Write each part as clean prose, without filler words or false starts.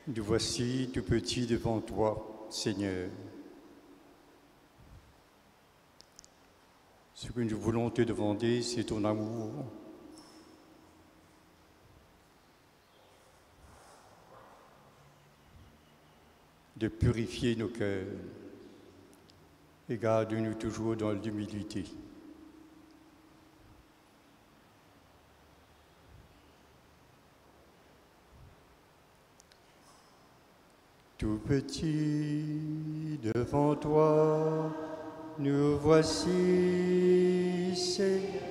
Nous voici tout petits devant toi, Seigneur. Ce que nous voulons te demander, c'est ton amour. De purifier nos cœurs et garde-nous toujours dans l'humilité. Tout petit devant toi, nous voici, Seigneur.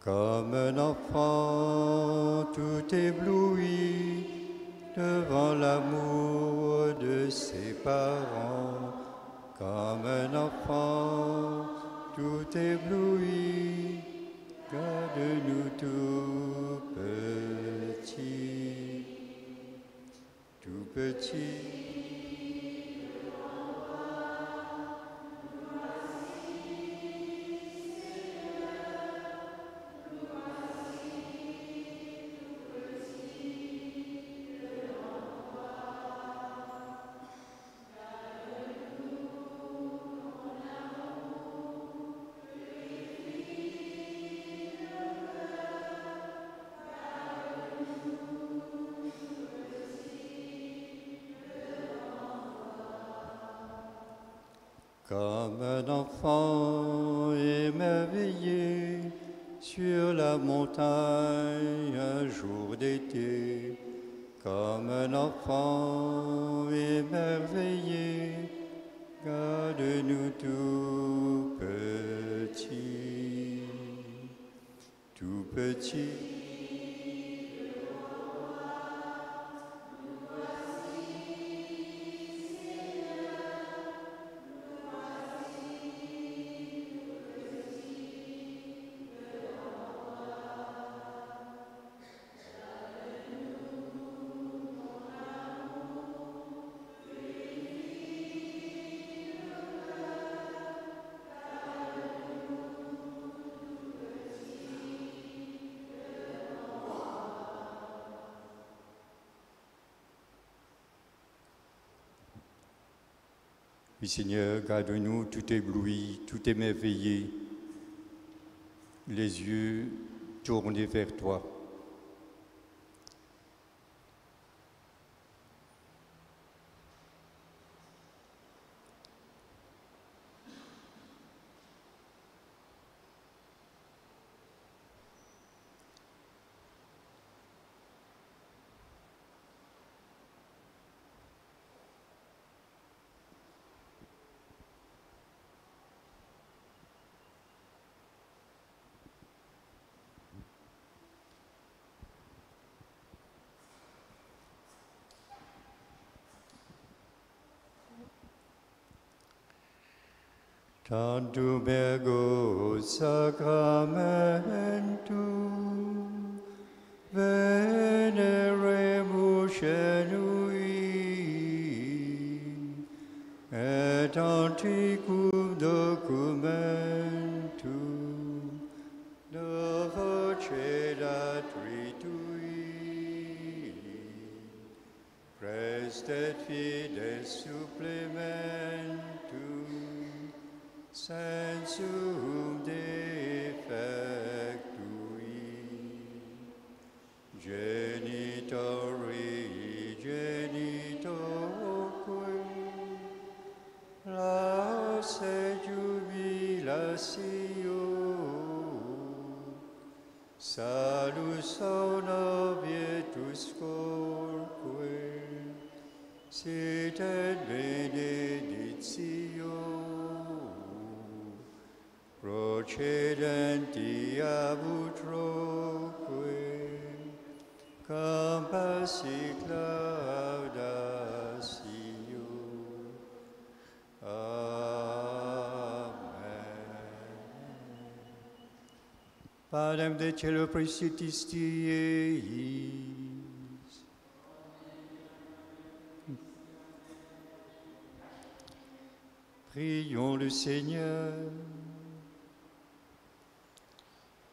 Comme un enfant tout ébloui devant l'amour de ses parents, comme un enfant tout ébloui, garde-nous tout petit. Comme un enfant émerveillé sur la montagne un jour d'été, comme un enfant émerveillé, garde-nous tout petit. Oui, Seigneur, garde-nous tout ébloui, tout émerveillé, les yeux tournés vers toi. Tantum ergo sacramentum veneremus genui et antiquum documentum de voce latritui prestet fides supplementum sensum defectui genitori genitorque lasse jubilatio salus obietus corque sit et benedictio procedenti ab utroque compassit laudatio. Amen. Panem de cielo praesitis Dieis. Prions le Seigneur.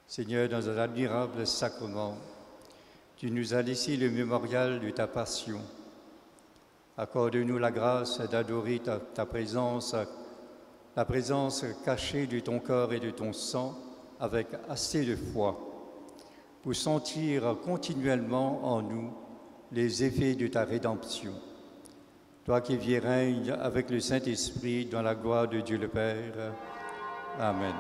Seigneur, dans un admirable sacrement, tu nous as laissé le mémorial de ta passion. Accorde-nous la grâce d'adorer ta présence, la présence cachée de ton corps et de ton sang, avec assez de foi, pour sentir continuellement en nous les effets de ta rédemption. Toi qui vis et règnes avec le Saint-Esprit dans la gloire de Dieu le Père. Amen.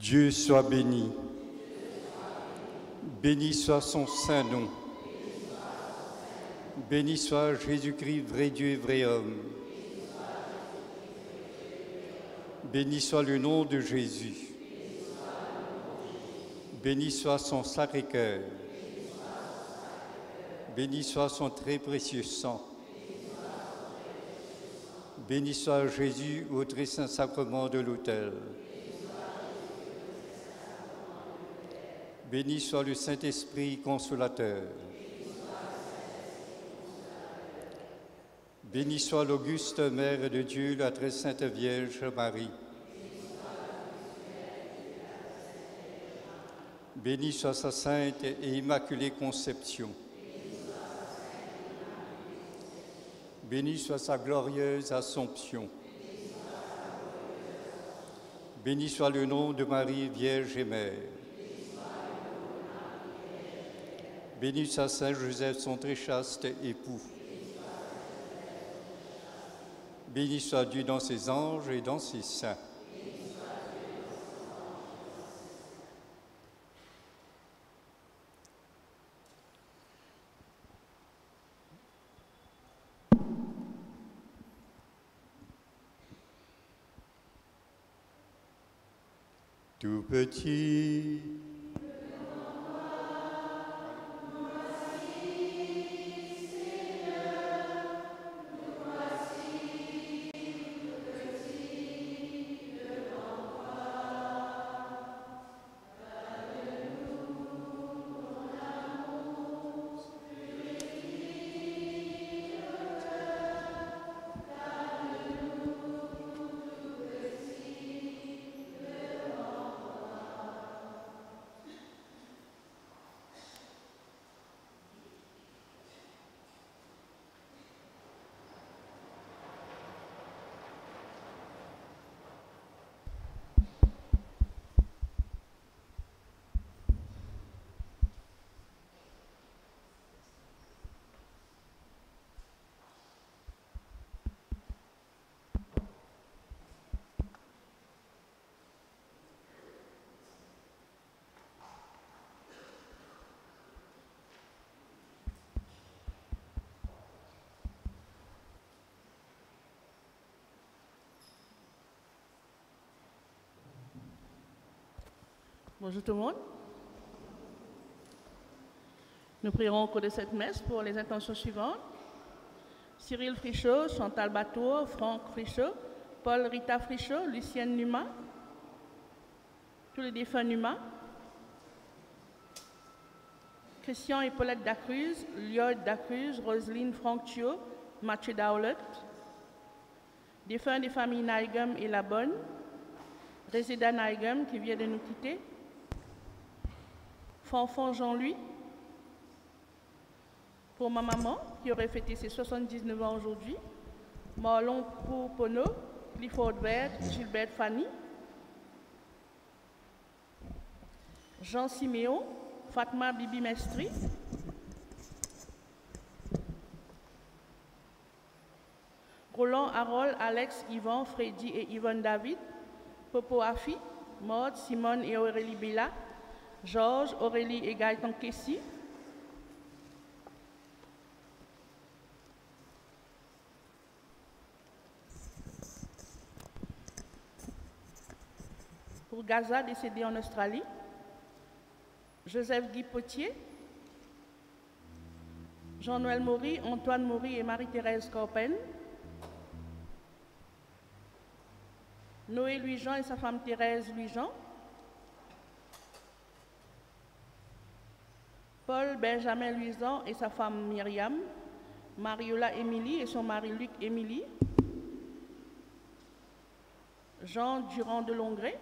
Dieu soit béni. Béni soit son saint nom. Béni soit Jésus-Christ, vrai Dieu et vrai homme. Béni soit le nom de Jésus. Béni soit son Sacré-Cœur. Béni soit son très précieux sang. Béni soit Jésus au très saint sacrement de l'autel. Béni soit le Saint-Esprit consolateur. Béni soit l'auguste Mère de Dieu, la très sainte Vierge Marie. Béni soit sa sainte et immaculée conception. Béni soit sa glorieuse Assomption. Béni soit le nom de Marie, Vierge et Mère. Béni soit Saint Joseph, son très chaste époux. Béni soit Dieu dans ses anges et dans ses saints. Tout petit, Bonjour tout le monde. Nous prierons au cours de cette messe pour les intentions suivantes. Cyril Frichot, Chantal Batour, Franck Frichot, Paul Rita Frichot, Lucienne Numa, tous les défunts Numa, Christian et Paulette Dacruz, Lloyd Dacruz, Roselyne Franck Thio, Mathieu Daolet, défunts des familles Naigam et La Bonne, Réséda Naigam qui vient de nous quitter, Fanfan Jean-Louis, pour ma maman qui aurait fêté ses 79 ans aujourd'hui, Marlon Pono, Clifford Vert, Gilbert Fanny, Jean Siméon, Fatma Bibi Mestri, Roland Harold, Alex, Yvan, Freddy et Yvonne David, Popo Afi, Maud, Simone et Aurélie Bella, Georges, Aurélie et Gaëtan Kessi, pour Gaza, décédé en Australie, Joseph Guy Potier, Jean-Noël Maury, Antoine Maury et Marie-Thérèse Corpen, Noé Louis-Jean et sa femme Thérèse Louis-Jean, Paul Benjamin Louisan et sa femme Myriam, Mariola Émilie et son mari Luc Émilie, Jean Durand de Longré,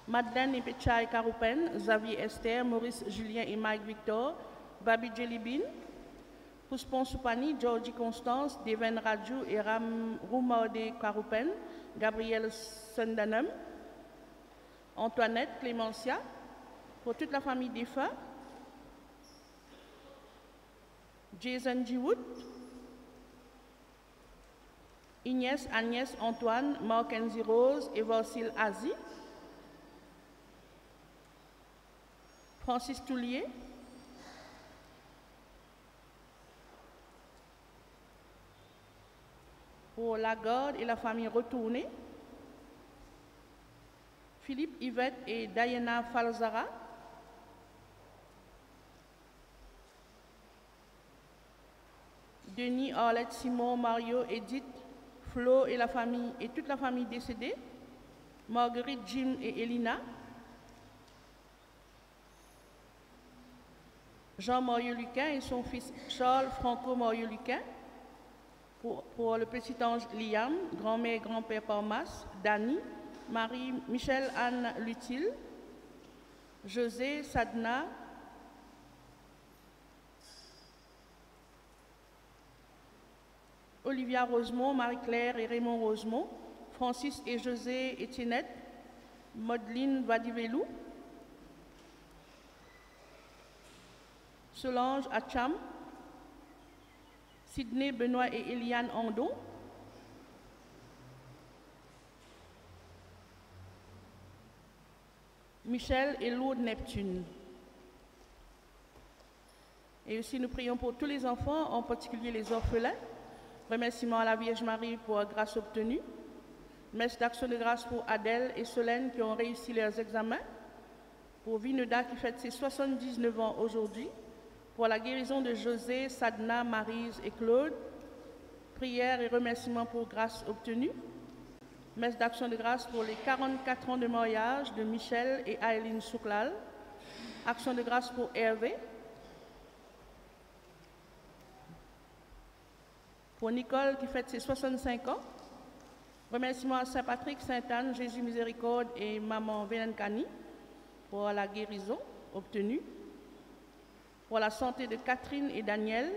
Madeleine et Petchai Karoupen, Xavier Esther, Maurice Julien et Mike Victor, Babi Jelibin, Pouspon Soupani, Georgie Constance, Deven Radjou et Roumaude Karoupen, Gabriel Sundanum, Antoinette Clémencia, pour toute la famille défunt, Jason Jiwood, Inès, Agnès, Antoine, Mackenzie Rose et Vorsil Azi, Francis Toulier, pour Lagarde et la famille retournée, Philippe Yvette et Diana Falzara, Denis, Arlette, Simon, Mario, Edith, Flo et la famille et toute la famille décédée, Marguerite, Jim et Elina, Jean Mario-Luquin et son fils Charles Franco Mario-Luquin, pour le petit ange Liam, grand-mère et grand-père Parmas, Dani, Marie, Michel Anne Lutil, José, Sadna, Olivia Rosemont, Marie-Claire et Raymond Rosemont, Francis et José Etiennette, Madeline Vadivelou, Solange Acham, Sydney Benoît et Eliane Andon, Michel et Lourdes Neptune. Et aussi nous prions pour tous les enfants, en particulier les orphelins. Remerciements à la Vierge Marie pour la grâce obtenue. Messe d'action de grâce pour Adèle et Solène qui ont réussi leurs examens. Pour Vineda qui fête ses 79 ans aujourd'hui. Pour la guérison de José, Sadna, Maryse et Claude. Prières et remerciements pour grâce obtenue. Messe d'action de grâce pour les 44 ans de mariage de Michel et Aileen Souklal. Action de grâce pour Hervé. Pour Nicole qui fête ses 65 ans. Remerciements à Saint-Patrick, Sainte-Anne, Jésus Miséricorde et Maman Vénenkani pour la guérison obtenue. Pour la santé de Catherine et Daniel.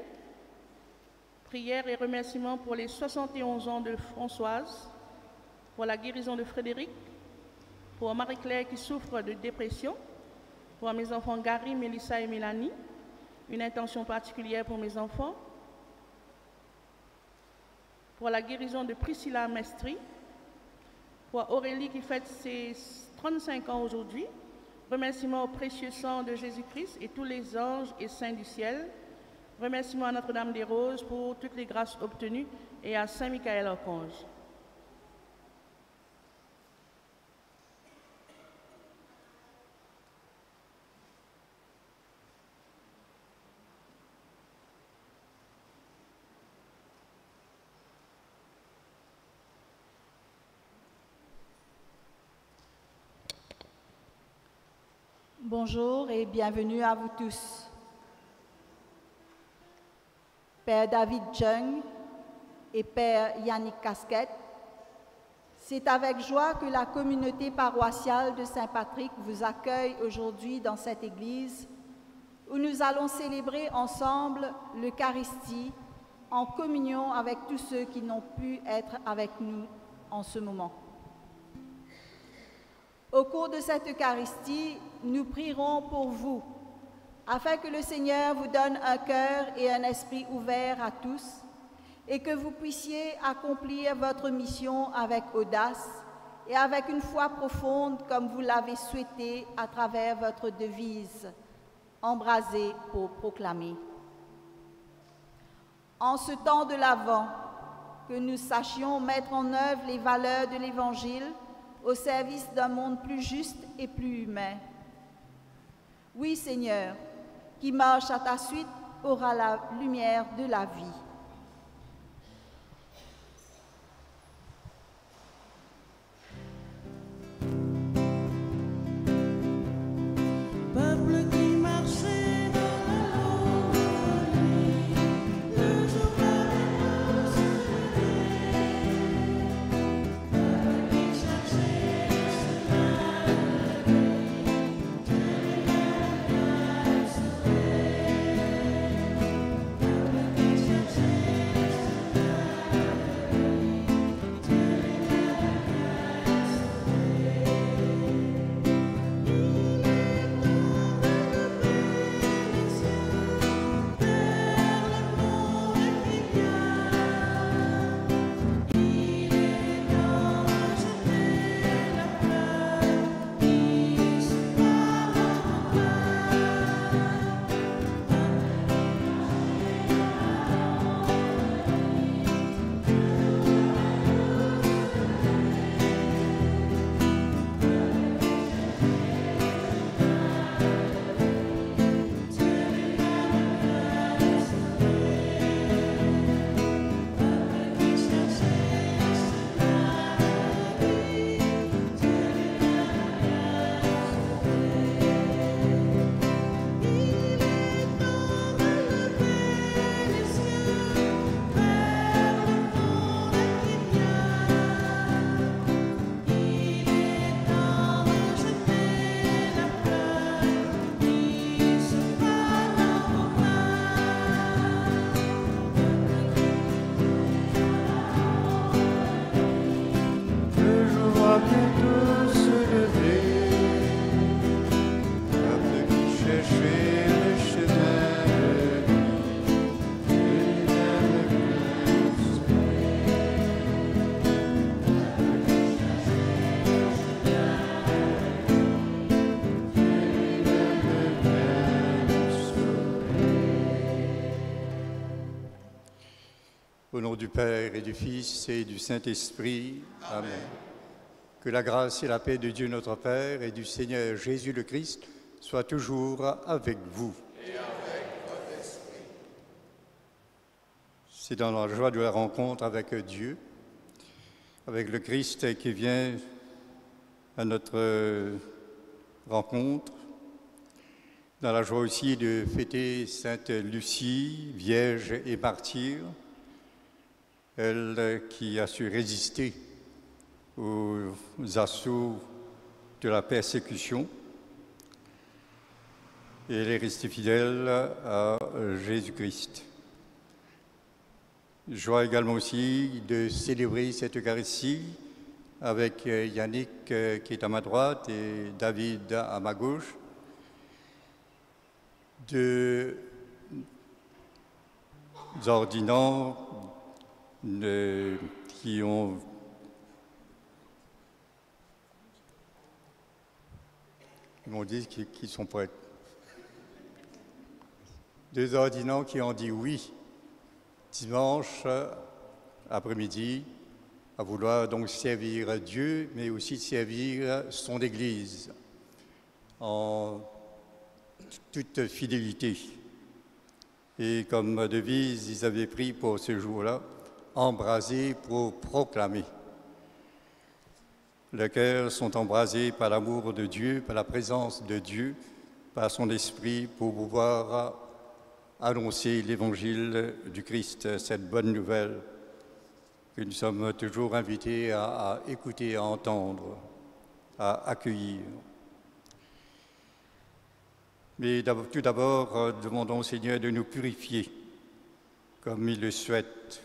Prières et remerciements pour les 71 ans de Françoise. Pour la guérison de Frédéric. Pour Marie-Claire qui souffre de dépression. Pour mes enfants Gary, Mélissa et Mélanie. Une intention particulière pour mes enfants. Pour la guérison de Priscilla Mestri, pour Aurélie qui fête ses 35 ans aujourd'hui, Remerciements au précieux sang de Jésus-Christ et tous les anges et saints du ciel. Remerciements à Notre-Dame des Roses pour toutes les grâces obtenues et à Saint Michael Archange. Bonjour et bienvenue à vous tous. Père David Jung et Père Yannick Casquette, c'est avec joie que la communauté paroissiale de Saint-Patrick vous accueille aujourd'hui dans cette église où nous allons célébrer ensemble l'Eucharistie en communion avec tous ceux qui n'ont pu être avec nous en ce moment. Au cours de cette Eucharistie, nous prierons pour vous, afin que le Seigneur vous donne un cœur et un esprit ouverts à tous, et que vous puissiez accomplir votre mission avec audace et avec une foi profonde comme vous l'avez souhaité à travers votre devise, embrasée pour proclamer. En ce temps de l'Avent, que nous sachions mettre en œuvre les valeurs de l'Évangile au service d'un monde plus juste et plus humain. Oui, Seigneur, qui marche à ta suite aura la lumière de la vie. Au nom du Père et du Fils et du Saint-Esprit. Amen. Que la grâce et la paix de Dieu notre Père et du Seigneur Jésus le Christ soient toujours avec vous. Et avec votre esprit. C'est dans la joie de la rencontre avec Dieu, avec le Christ qui vient à notre rencontre, dans la joie aussi de fêter Sainte Lucie, Vierge et martyre, elle qui a su résister aux assauts de la persécution. Et elle est restée fidèle à Jésus-Christ. Joie également aussi de célébrer cette Eucharistie avec Yannick qui est à ma droite et David à ma gauche, deux ordinants qui ont Ils m'ont dit qu'ils sont prêts. 2 ordinants qui ont dit oui dimanche après-midi, à vouloir donc servir Dieu, mais aussi servir son Église en toute fidélité. Et comme devise, ils avaient pris pour ce jour-là, embrasés pour proclamer. Les cœurs sont embrasés par l'amour de Dieu, par la présence de Dieu, par son esprit, pour pouvoir annoncer l'évangile du Christ, cette bonne nouvelle que nous sommes toujours invités à écouter, à entendre, à accueillir. Mais tout d'abord, demandons au Seigneur de nous purifier comme il le souhaite.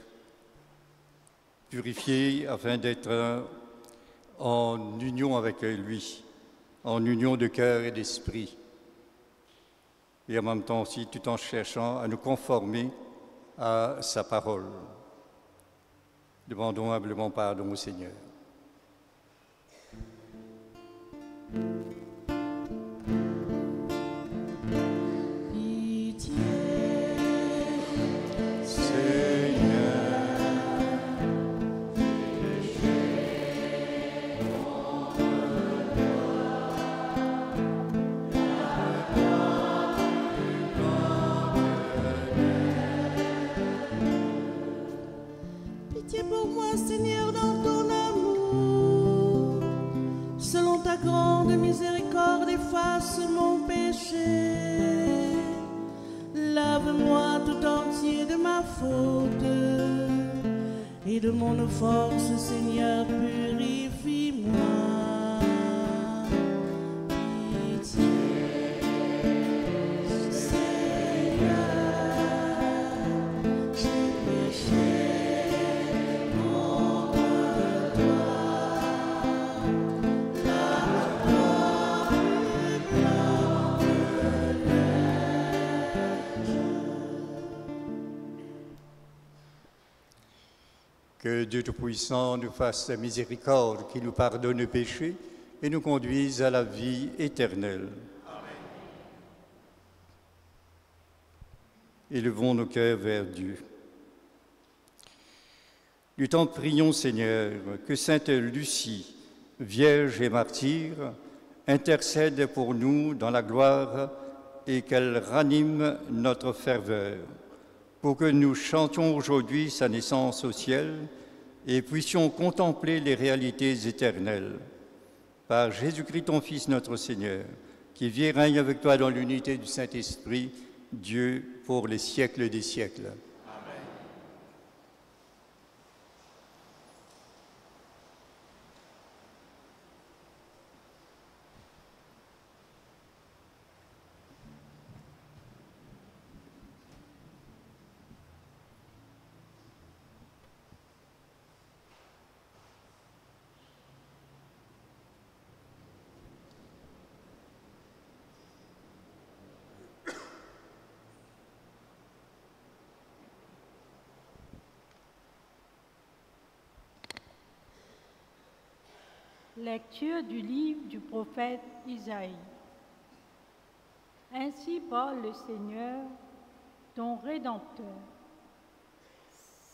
Purifier afin d'être en union avec lui, en union de cœur et d'esprit. Et en même temps aussi, tout en cherchant à nous conformer à sa parole. Demandons humblement pardon au Seigneur. Pour moi, Seigneur, dans ton amour, selon ta grande miséricorde, efface mon péché. Lave-moi tout entier de ma faute et de mon offense, Seigneur, purifie-moi. Que Dieu Tout-Puissant nous fasse miséricorde, qu'il nous pardonne nos péchés et nous conduise à la vie éternelle. Amen. Élevons nos cœurs vers Dieu. Du temps, prions, Seigneur, que Sainte Lucie, Vierge et martyre, intercède pour nous dans la gloire et qu'elle ranime notre ferveur, pour que nous chantions aujourd'hui sa naissance au ciel et puissions contempler les réalités éternelles. Par Jésus-Christ, ton Fils, notre Seigneur, qui vit et règne avec toi dans l'unité du Saint-Esprit, Dieu, pour les siècles des siècles. Lecture du livre du prophète Isaïe. Ainsi parle le Seigneur, ton Rédempteur.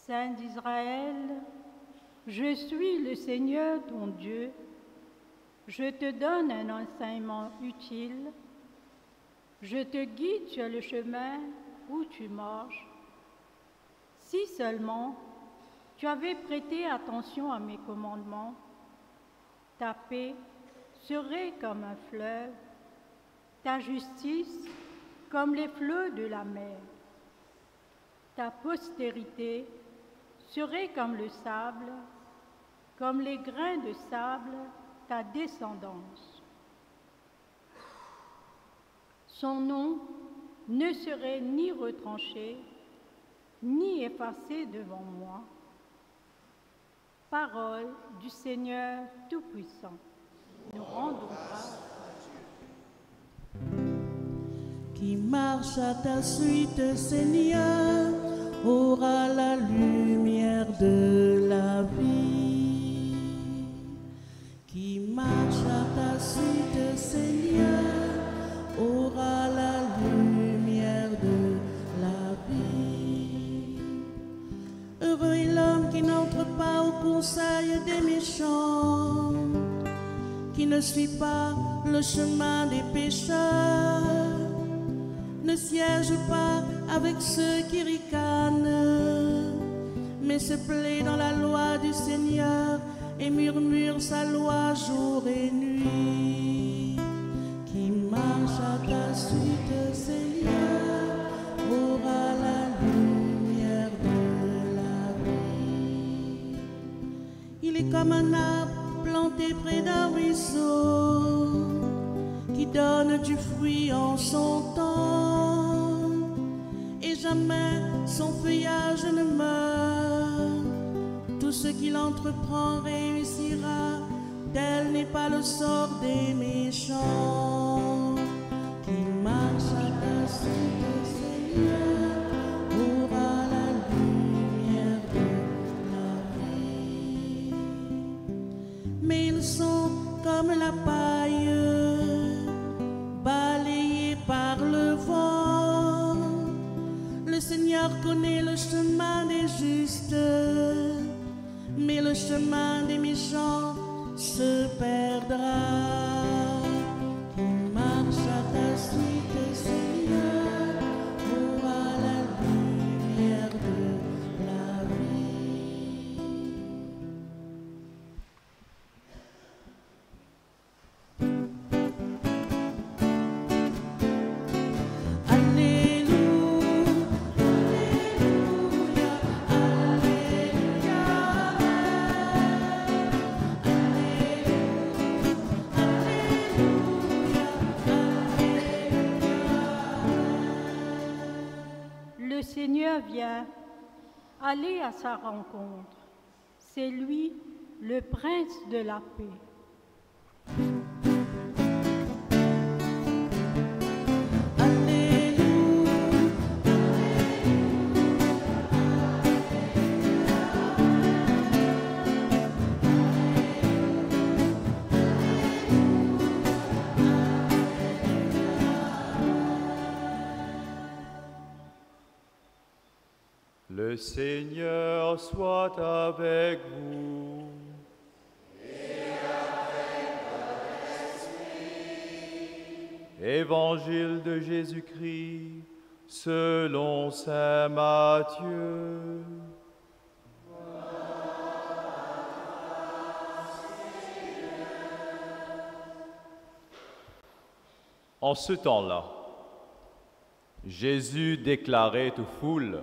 Saint d'Israël, je suis le Seigneur ton Dieu. Je te donne un enseignement utile. Je te guide sur le chemin où tu marches. Si seulement tu avais prêté attention à mes commandements, ta paix serait comme un fleuve, ta justice comme les flots de la mer. Ta postérité serait comme le sable, comme les grains de sable, ta descendance. Son nom ne serait ni retranché, ni effacé devant moi. Parole du Seigneur Tout-Puissant. Nous rendons grâce à Dieu. Qui marche à ta suite, Seigneur, aura la lumière de la vie. Qui marche à ta suite, Seigneur, des méchants, qui ne suit pas le chemin des pécheurs, ne siège pas avec ceux qui ricanent, mais se plaît dans la loi du Seigneur et murmure sa loi jour et nuit. Qui marche à ta suite, Seigneur, aura la lumière de la vie. Il est comme un arbre planté près d'un ruisseau, qui donne du fruit en son temps, et jamais son feuillage ne meurt. Tout ce qu'il entreprend réussira, tel n'est pas le sort des méchants. Qui marche à ta suite, Seigneur, aura la lumière de la vie. Mais ils sont comme la paille, balayée par le vent. Le Seigneur connaît le chemin des justes, mais le chemin des méchants se perdra. Qui marche à ta suite, Seigneur, aura la lumière de la vie. Le Seigneur vient, allez à sa rencontre. C'est lui, le prince de la paix. Le Seigneur soit avec vous. Et avec votre esprit. Évangile de Jésus-Christ selon saint Matthieu. En ce temps-là, Jésus déclarait aux foules: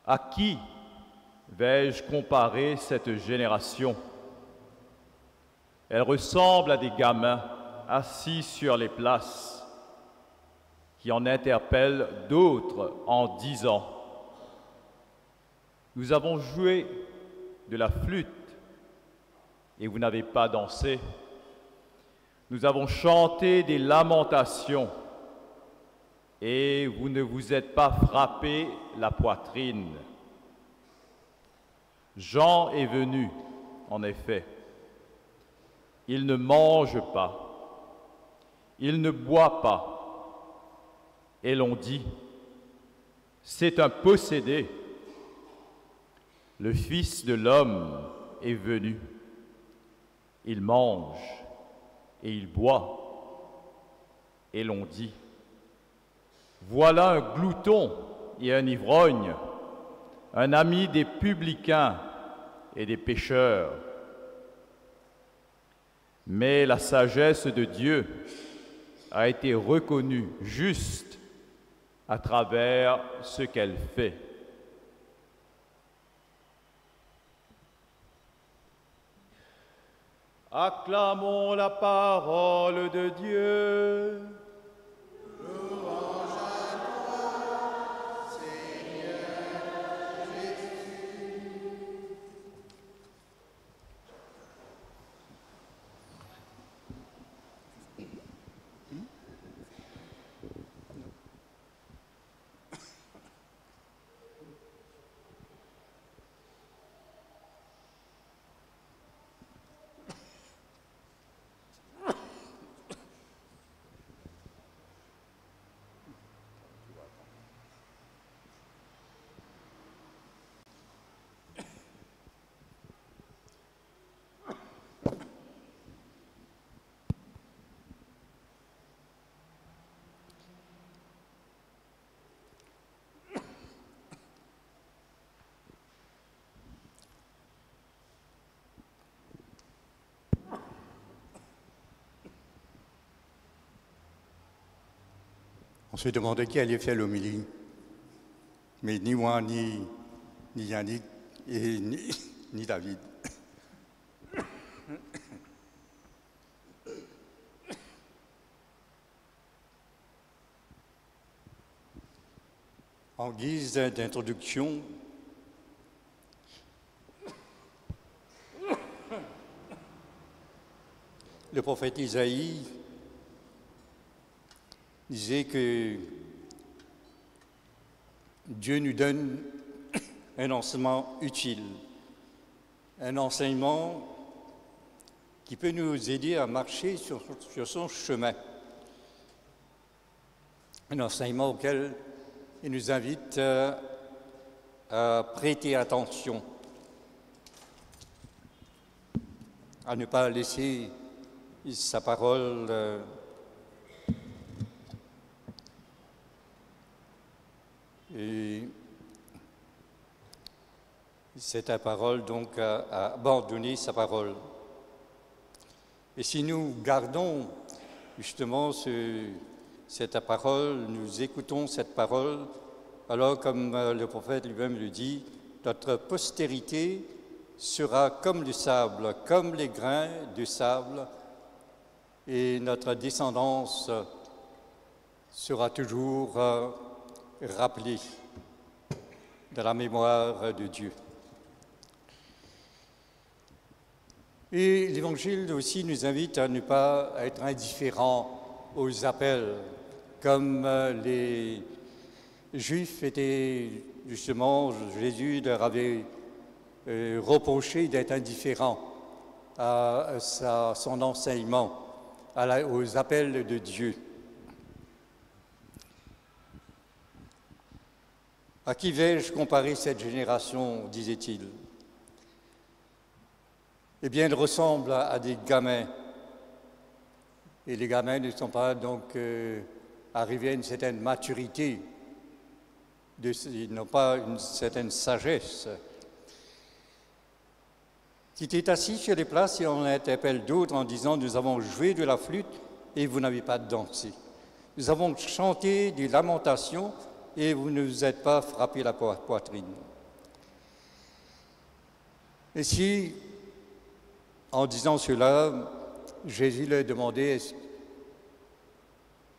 à qui vais-je comparer cette génération? Elle ressemble à des gamins assis sur les places, qui en interpellent d'autres en disant: nous avons joué de la flûte et vous n'avez pas dansé. Nous avons chanté des lamentations et vous ne vous êtes pas frappé la poitrine. Jean est venu, en effet. Il ne mange pas, il ne boit pas. Et l'on dit: c'est un possédé. Le Fils de l'homme est venu. Il mange et il boit. Et l'on dit: voilà un glouton et un ivrogne, un ami des publicains et des pécheurs. Mais la sagesse de Dieu a été reconnue juste à travers ce qu'elle fait. Acclamons la parole de Dieu. On se demandait qui allait faire l'homélie. Mais ni moi, ni Yannick, et ni David. En guise d'introduction, le prophète Isaïe disait que Dieu nous donne un enseignement utile, un enseignement qui peut nous aider à marcher sur son chemin, un enseignement auquel il nous invite à prêter attention, à ne pas laisser sa parole et c'est ta parole donc à abandonner sa parole. Et si nous gardons justement cette parole, nous écoutons cette parole, alors comme le prophète lui-même le dit, notre postérité sera comme le sable, comme les grains de sable, et notre descendance sera toujours rappelée de la mémoire de Dieu. Et l'Évangile aussi nous invite à ne pas être indifférents aux appels, comme les Juifs étaient justement, Jésus leur avait reproché d'être indifférents à son enseignement, aux appels de Dieu. À qui vais-je comparer cette génération, disait-il? Eh bien, elle ressemble à des gamins. Et les gamins ne sont pas donc arrivés à une certaine maturité, ils n'ont pas une certaine sagesse. Qui était assis sur les places et on interpelle d'autres en disant « Nous avons joué de la flûte et vous n'avez pas dansé. Nous avons chanté des lamentations et vous ne vous êtes pas frappé la poitrine. » Et si, en disant cela, Jésus leur demandait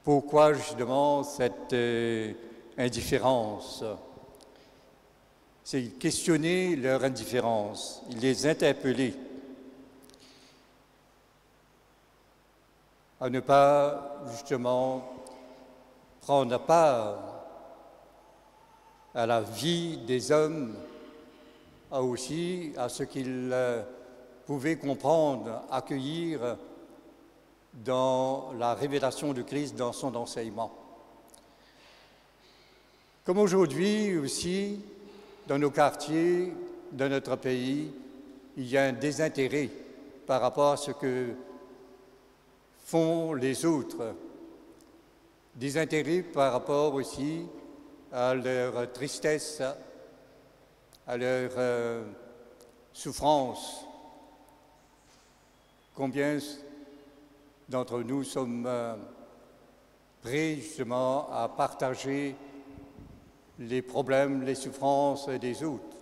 pourquoi justement cette indifférence. C'est questionner leur indifférence, il les interpellait à ne pas justement prendre part à la vie des hommes, aussi à ce qu'ils pouvaient comprendre, accueillir dans la révélation de Christ dans son enseignement. Comme aujourd'hui aussi, dans nos quartiers, dans notre pays, il y a un désintérêt par rapport à ce que font les autres. Désintérêt par rapport aussi à leur tristesse, à leur souffrance. Combien d'entre nous sommes prêts justement à partager les problèmes, les souffrances des autres.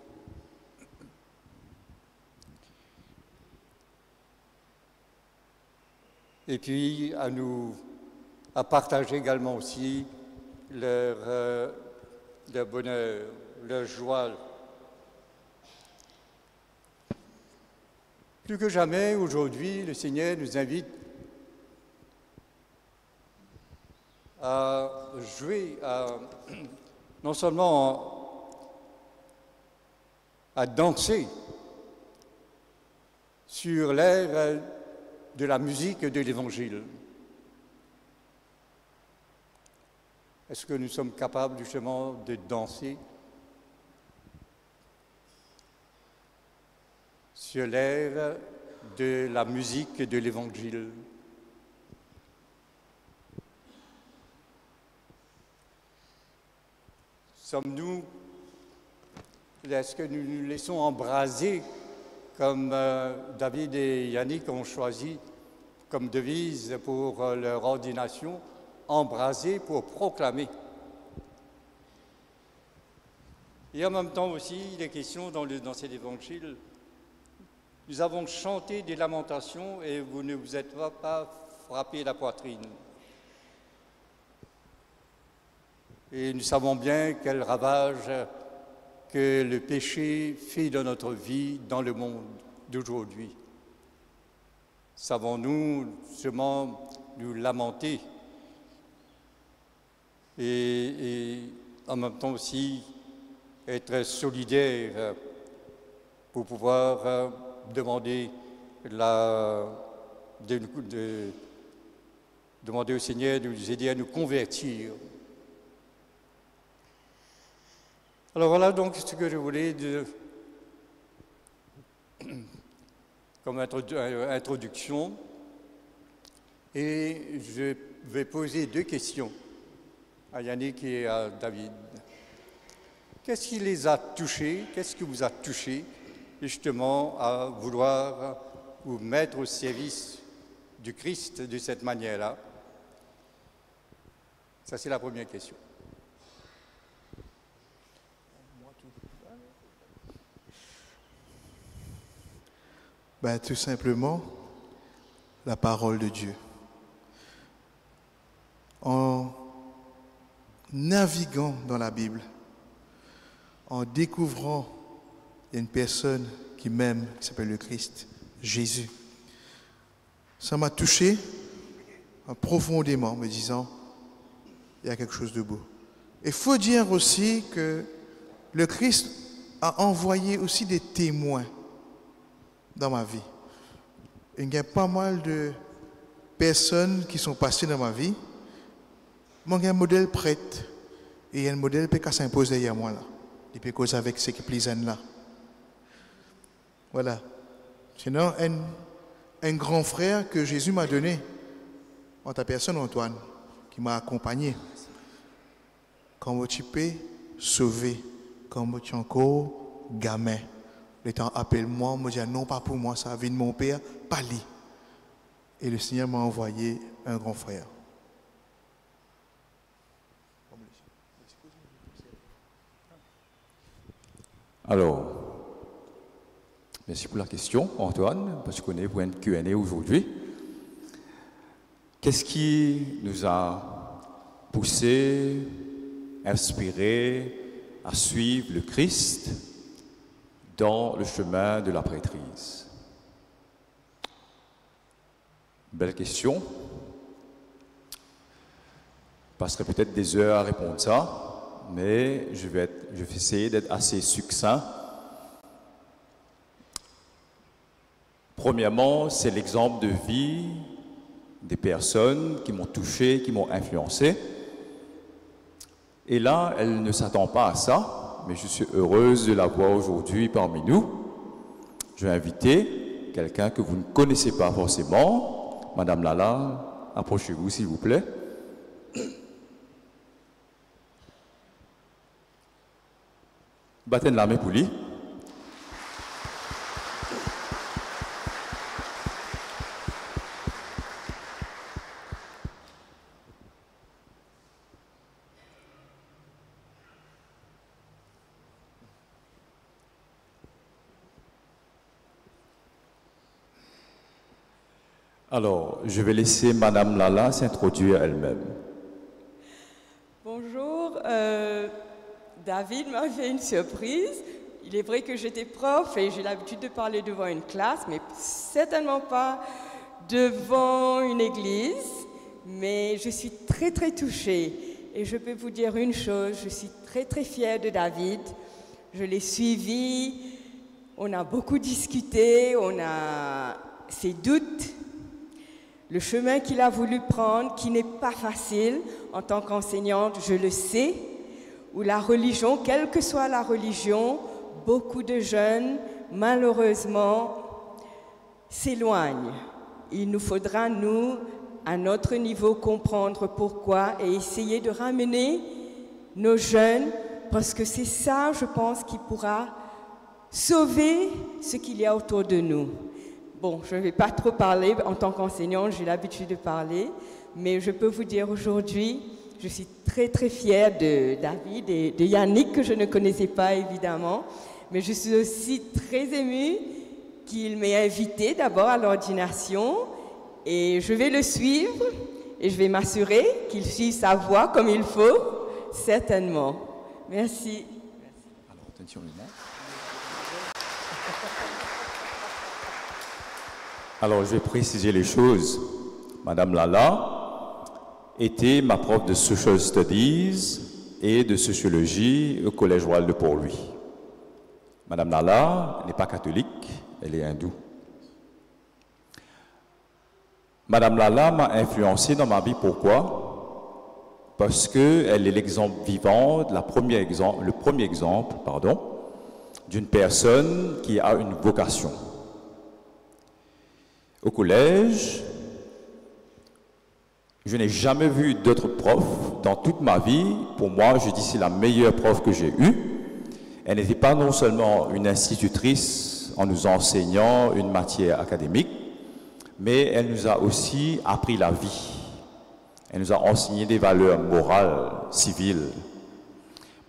Et puis à partager également aussi leur bonheur, leur joie. Plus que jamais, aujourd'hui, le Seigneur nous invite à jouer, non seulement à danser sur l'air de la musique de l'Évangile. Est-ce que nous sommes capables justement de danser sur l'air de la musique de l'Évangile? Sommes-nous, est-ce que nous nous laissons embraser comme David et Yannick ont choisi comme devise pour leur ordination, embrasés pour proclamer. Et en même temps aussi, il est question dans cet évangile, nous avons chanté des lamentations et vous ne vous êtes pas frappé la poitrine. Et nous savons bien quel ravage que le péché fait dans notre vie, dans le monde d'aujourd'hui. Savons-nous seulement nous lamenter et en même temps aussi être solidaires pour pouvoir demander au Seigneur de nous aider à nous convertir. Alors voilà donc ce que je voulais comme introduction. Et je vais poser 2 questions à Yannick et à David. Qu'est-ce qui les a touchés? Qu'est-ce qui vous a touché justement à vouloir vous mettre au service du Christ de cette manière-là? Ça, c'est la première question. Tout simplement, la parole de Dieu. En naviguant dans la Bible, en découvrant une personne qui m'aime, qui s'appelle le Christ, Jésus, ça m'a touché profondément, me disant, il y a quelque chose de beau. Il faut dire aussi que le Christ a envoyé aussi des témoins dans ma vie. Il y a pas mal de personnes qui sont passées dans ma vie. Moi, il y a un modèle prêtre et il y a un modèle qui s'impose derrière moi là. Il peut causer avec ce qui plaisent là. Voilà. Sinon, un grand frère que Jésus m'a donné, en ta personne, Antoine, qui m'a accompagné. Quand tu peux sauver, quand tu es encore gamin. Le temps appelle-moi, me dit non, pas pour moi, ça vient de mon père, pas lui. Et le Seigneur m'a envoyé un grand frère. Alors, merci pour la question, Antoine, parce qu'on est pour une Q&A aujourd'hui. Qu'est-ce qui nous a poussé, inspiré à suivre le Christ dans le chemin de la prêtrise? Belle question. Je passerai peut-être des heures à répondre à ça, mais je vais essayer d'être assez succinct. Premièrement, c'est l'exemple de vie des personnes qui m'ont touché, qui m'ont influencé. Et là, elle ne s'attend pas à ça, mais je suis heureuse de la voir aujourd'hui parmi nous. Je vais inviter quelqu'un que vous ne connaissez pas forcément. Madame Lala, approchez-vous s'il vous plaît. Battez la main pour lui. Alors, je vais laisser Madame Lala s'introduire elle-même. Bonjour, David m'a fait une surprise. Il est vrai que j'étais prof et j'ai l'habitude de parler devant une classe, mais certainement pas devant une église. Mais je suis très très touchée et je peux vous dire une chose, je suis très très fière de David. Je l'ai suivi, on a beaucoup discuté, on a ses doutes. Le chemin qu'il a voulu prendre, qui n'est pas facile en tant qu'enseignante, je le sais, où la religion, quelle que soit la religion, beaucoup de jeunes, malheureusement, s'éloignent. Il nous faudra, nous, à notre niveau, comprendre pourquoi et essayer de ramener nos jeunes, parce que c'est ça, je pense, qui pourra sauver ce qu'il y a autour de nous. Bon, je ne vais pas trop parler en tant qu'enseignante, j'ai l'habitude de parler. Mais je peux vous dire aujourd'hui, je suis très très fière de David et de Yannick, que je ne connaissais pas évidemment. Mais je suis aussi très émue qu'il m'ait invité d'abord à l'ordination. Et je vais le suivre et je vais m'assurer qu'il suive sa voie comme il faut, certainement. Merci. Alors, attention, Lina. Alors, je vais préciser les choses. Madame Lala était ma prof de Social Studies et de sociologie au Collège Royal de Port-Louis. Madame Lala n'est pas catholique, elle est hindoue. Madame Lala m'a influencé dans ma vie. Pourquoi? Parce qu'elle est l'exemple vivant, le premier exemple, d'une personne qui a une vocation. Au collège, je n'ai jamais vu d'autre prof dans toute ma vie. Pour moi, je dis c'est la meilleure prof que j'ai eue. Elle n'était pas non seulement une institutrice en nous enseignant une matière académique, mais elle nous a aussi appris la vie. Elle nous a enseigné des valeurs morales, civiles.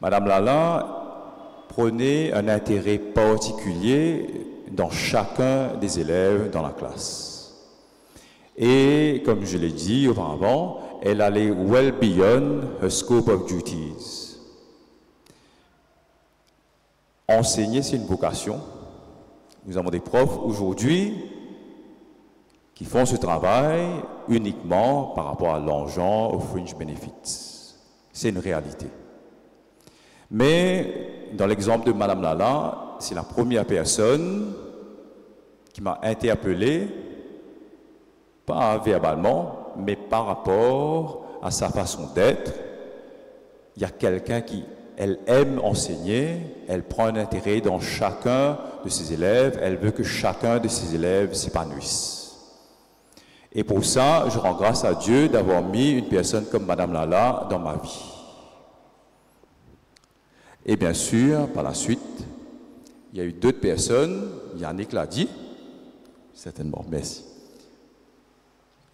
Madame Lala prenait un intérêt particulier dans chacun des élèves dans la classe. Et comme je l'ai dit auparavant, elle allait well beyond her scope of duties. Enseigner, c'est une vocation. Nous avons des profs aujourd'hui qui font ce travail uniquement par rapport à l'argent, aux fringe benefits. C'est une réalité. Mais dans l'exemple de Madame Lala, c'est la première personne qui m'a interpellé, pas verbalement, mais par rapport à sa façon d'être. Il y a quelqu'un qui, elle aime enseigner, elle prend un intérêt dans chacun de ses élèves, elle veut que chacun de ses élèves s'épanouisse. Et pour ça, je rends grâce à Dieu d'avoir mis une personne comme Madame Lala dans ma vie. Et bien sûr, par la suite, il y a eu d'autres personnes, Yannick l'a dit, certainement, merci.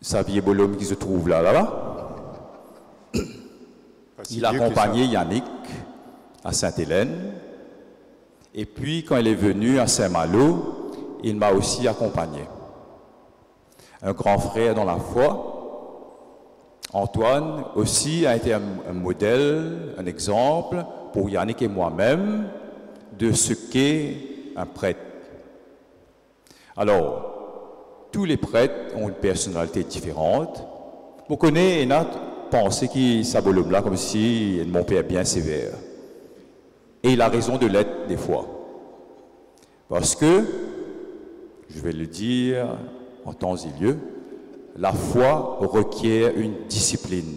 Xavier Bolhomme qui se trouve là-bas. Il a accompagné Yannick à Sainte-Hélène. Et puis, quand il est venu à Saint-Malo, il m'a aussi accompagné. Un grand frère dans la foi, Antoine, aussi a été un modèle, un exemple pour Yannick et moi-même de ce qu'est un prêtre. Alors, tous les prêtres ont une personnalité différente. Vous connaissez, Enat, penser qu'il s'abolome là comme si mon père est bien sévère. Et il a raison de l'être des fois. Parce que, je vais le dire en temps et lieu, la foi requiert une discipline.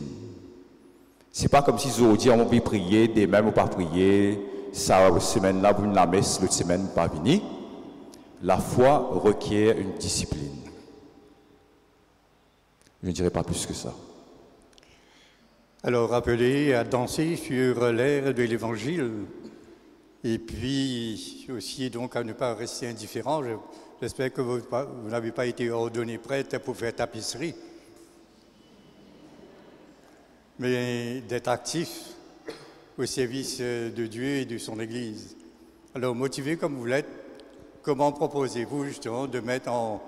C'est pas comme si aujourd'hui on veut prier, demain on pas prier, ça semaine là vous la messe, l'autre semaine pas venir. La foi requiert une discipline. Je ne dirai pas plus que ça. Alors, rappelez à danser sur l'air de l'Évangile, et puis aussi donc à ne pas rester indifférent. J'espère que vous n'avez pas été ordonné prêtre pour faire tapisserie, mais d'être actif au service de Dieu et de son Église. Alors, motivé comme vous l'êtes, comment proposez-vous justement de mettre en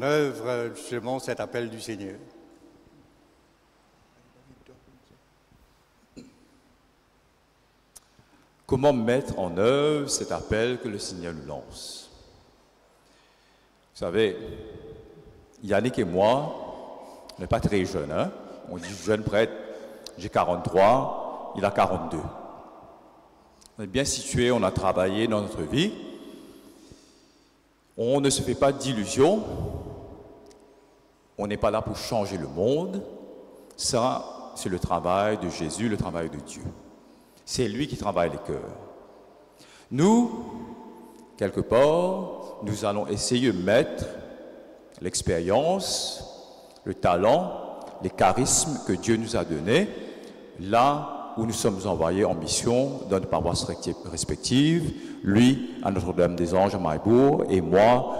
œuvre justement cet appel du Seigneur? Comment mettre en œuvre cet appel que le Seigneur nous lance? Vous savez, Yannick et moi, on n'est pas très jeunes, hein? On dit jeune prêtre, j'ai 43, il a 42. On est bien situés, on a travaillé dans notre vie. On ne se fait pas d'illusions. On n'est pas là pour changer le monde. Ça, c'est le travail de Jésus, le travail de Dieu. C'est lui qui travaille les cœurs. Nous, quelque part, nous allons essayer de mettre l'expérience, le talent, les charismes que Dieu nous a donnés là où nous sommes envoyés en mission dans nos paroisses respectives, lui à Notre-Dame des Anges à Maillebourg et moi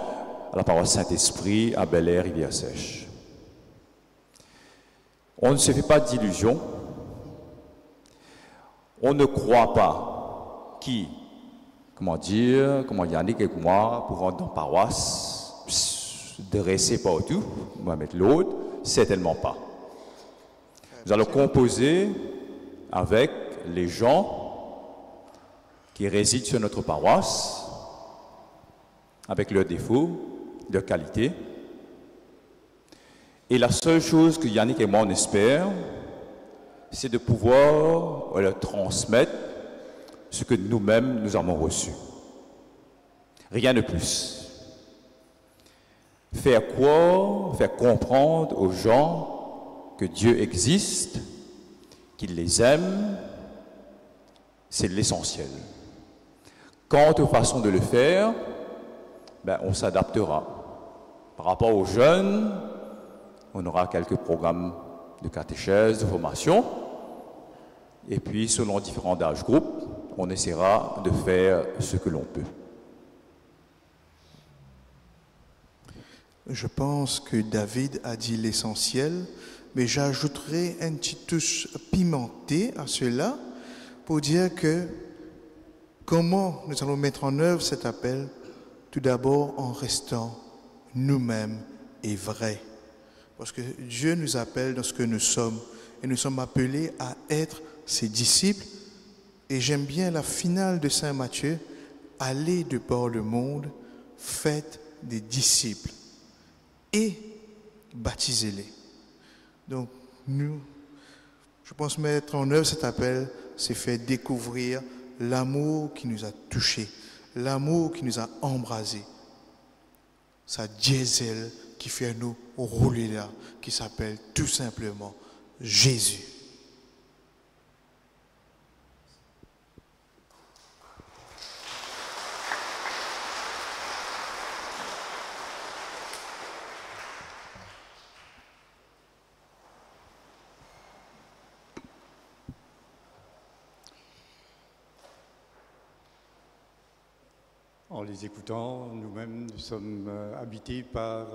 à la paroisse Saint-Esprit à Bel-Air, Rivière-Sèche. On ne se fait pas d'illusions. On ne croit pas comment Yannick et moi, pour rentrer dans la paroisse, dresser partout, on va mettre l'autre, certainement pas. Nous allons composer avec les gens qui résident sur notre paroisse, avec leurs défauts, leurs qualités. Et la seule chose que Yannick et moi on espère, c'est de pouvoir leur transmettre ce que nous-mêmes nous avons reçu. Rien de plus. Faire comprendre aux gens que Dieu existe, qu'il les aime, c'est l'essentiel. Quant aux façons de le faire, on s'adaptera. Par rapport aux jeunes, on aura quelques programmes de catéchèse, de formation. Et puis, selon différents âges groupes, on essaiera de faire ce que l'on peut. Je pense que David a dit l'essentiel, mais j'ajouterai une petite touche pimentée à cela pour dire que comment nous allons mettre en œuvre cet appel, tout d'abord en restant nous-mêmes et vrais. Parce que Dieu nous appelle dans ce que nous sommes et nous sommes appelés à être ses disciples. Et j'aime bien la finale de Saint Matthieu, allez de par le monde, faites des disciples et baptisez-les. Donc nous, je pense mettre en œuvre cet appel, c'est faire découvrir l'amour qui nous a touchés, l'amour qui nous a embrasés, sa diesel qui fait nous rouler là, qui s'appelle tout simplement Jésus. En les écoutant, nous-mêmes, nous sommes habités par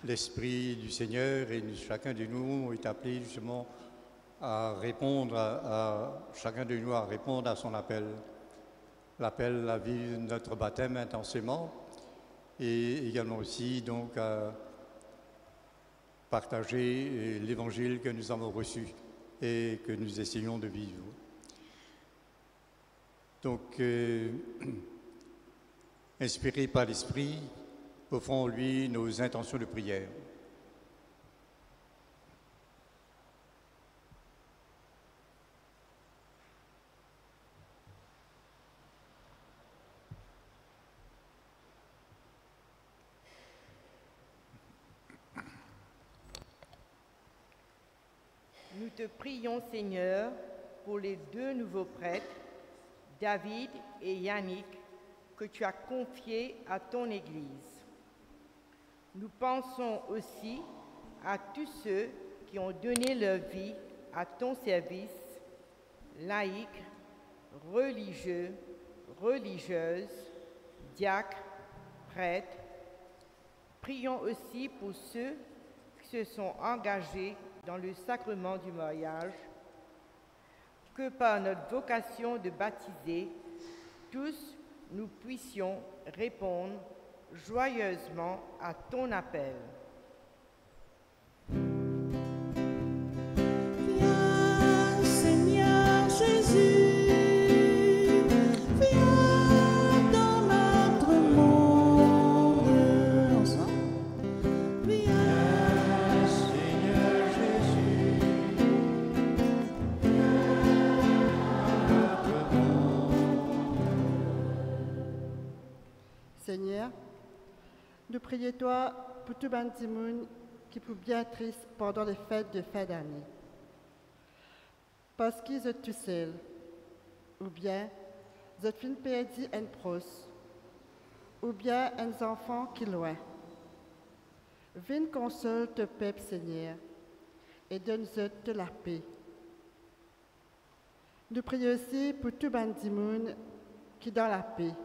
l'Esprit du Seigneur et chacun de nous est appelé justement à répondre chacun de nous à répondre à son appel. L'appel à vivre notre baptême intensément et également aussi donc à partager l'évangile que nous avons reçu et que nous essayons de vivre. Donc, inspirés par l'Esprit, offrons-lui nos intentions de prière. Nous te prions, Seigneur, pour les deux nouveaux prêtres, David et Yannick, que tu as confiés à ton Église. Nous pensons aussi à tous ceux qui ont donné leur vie à ton service, laïcs, religieux, religieuses, diacres, prêtres. Prions aussi pour ceux qui se sont engagés dans le sacrement du mariage, que par notre vocation de baptiser, tous nous puissions répondre joyeusement à ton appel. Viens, Seigneur Jésus, viens dans notre monde. Viens, Seigneur Jésus, Seigneur, nous prions toi pour tout le monde qui peut bien triste pendant les fêtes de fin d'année. Parce qu'ils sont tout seuls, ou bien ils ont perdu un proche, ou bien un enfant qui est loin. Viens console ton peuple, Seigneur, et donne-nous de la paix. Nous prions aussi pour tout le monde qui est dans la paix,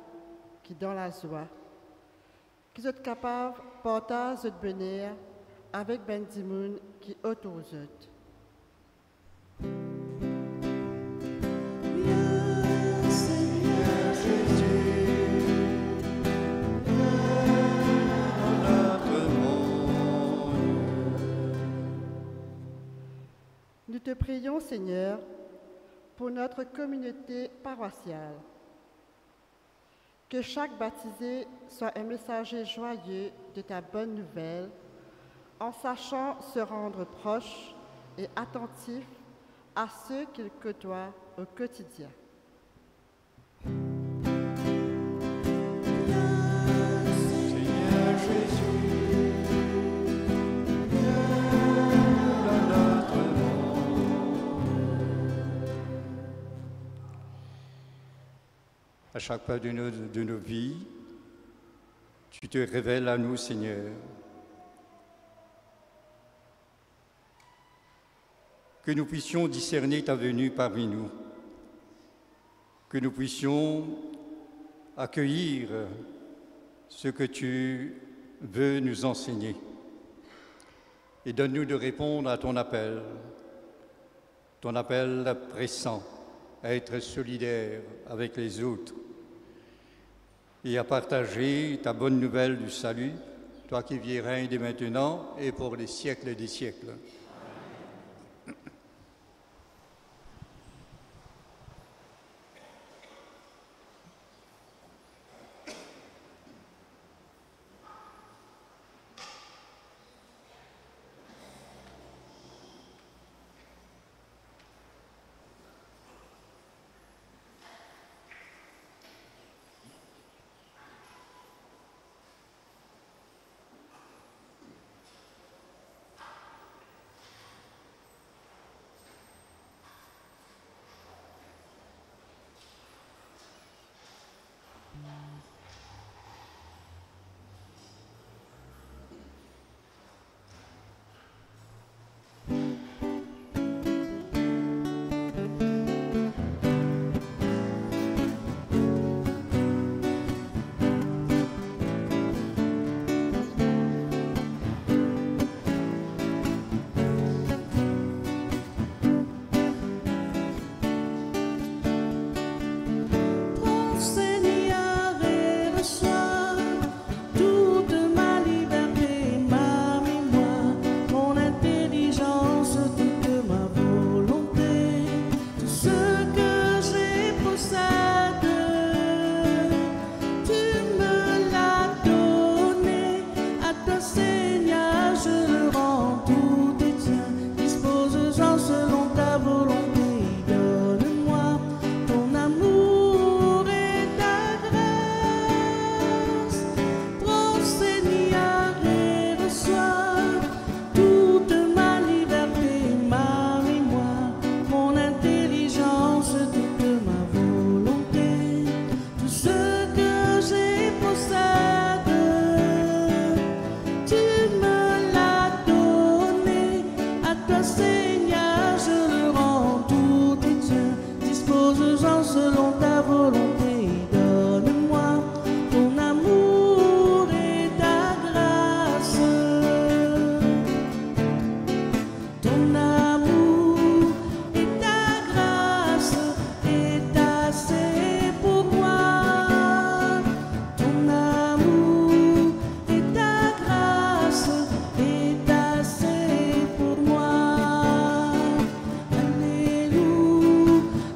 qui est dans la joie, qui sont capables de partager de bonheur avec Ben Dimoun qui autorisent. Nous te prions, Seigneur, pour notre communauté paroissiale. Que chaque baptisé soit un messager joyeux de ta bonne nouvelle, en sachant se rendre proche et attentif à ceux qu'il côtoie au quotidien. Seigneur Jésus, à chaque pas de nos vies, tu te révèles à nous, Seigneur. Que nous puissions discerner ta venue parmi nous, que nous puissions accueillir ce que tu veux nous enseigner. Et donne-nous de répondre à ton appel pressant, à être solidaire avec les autres et à partager ta bonne nouvelle du salut, toi qui vis et règnes dès maintenant et pour les siècles des siècles.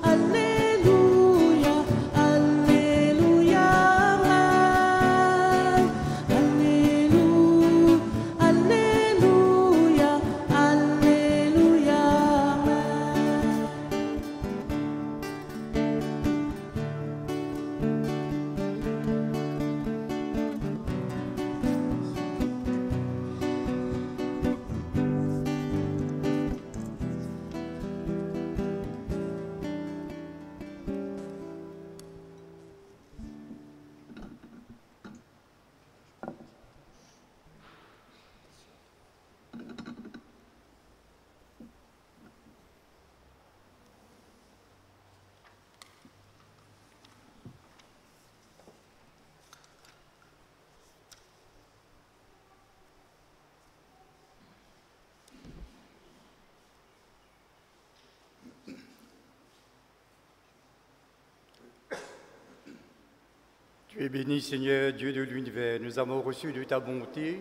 Alléluia, Tu es béni, Seigneur, Dieu de l'univers. Nous avons reçu de ta bonté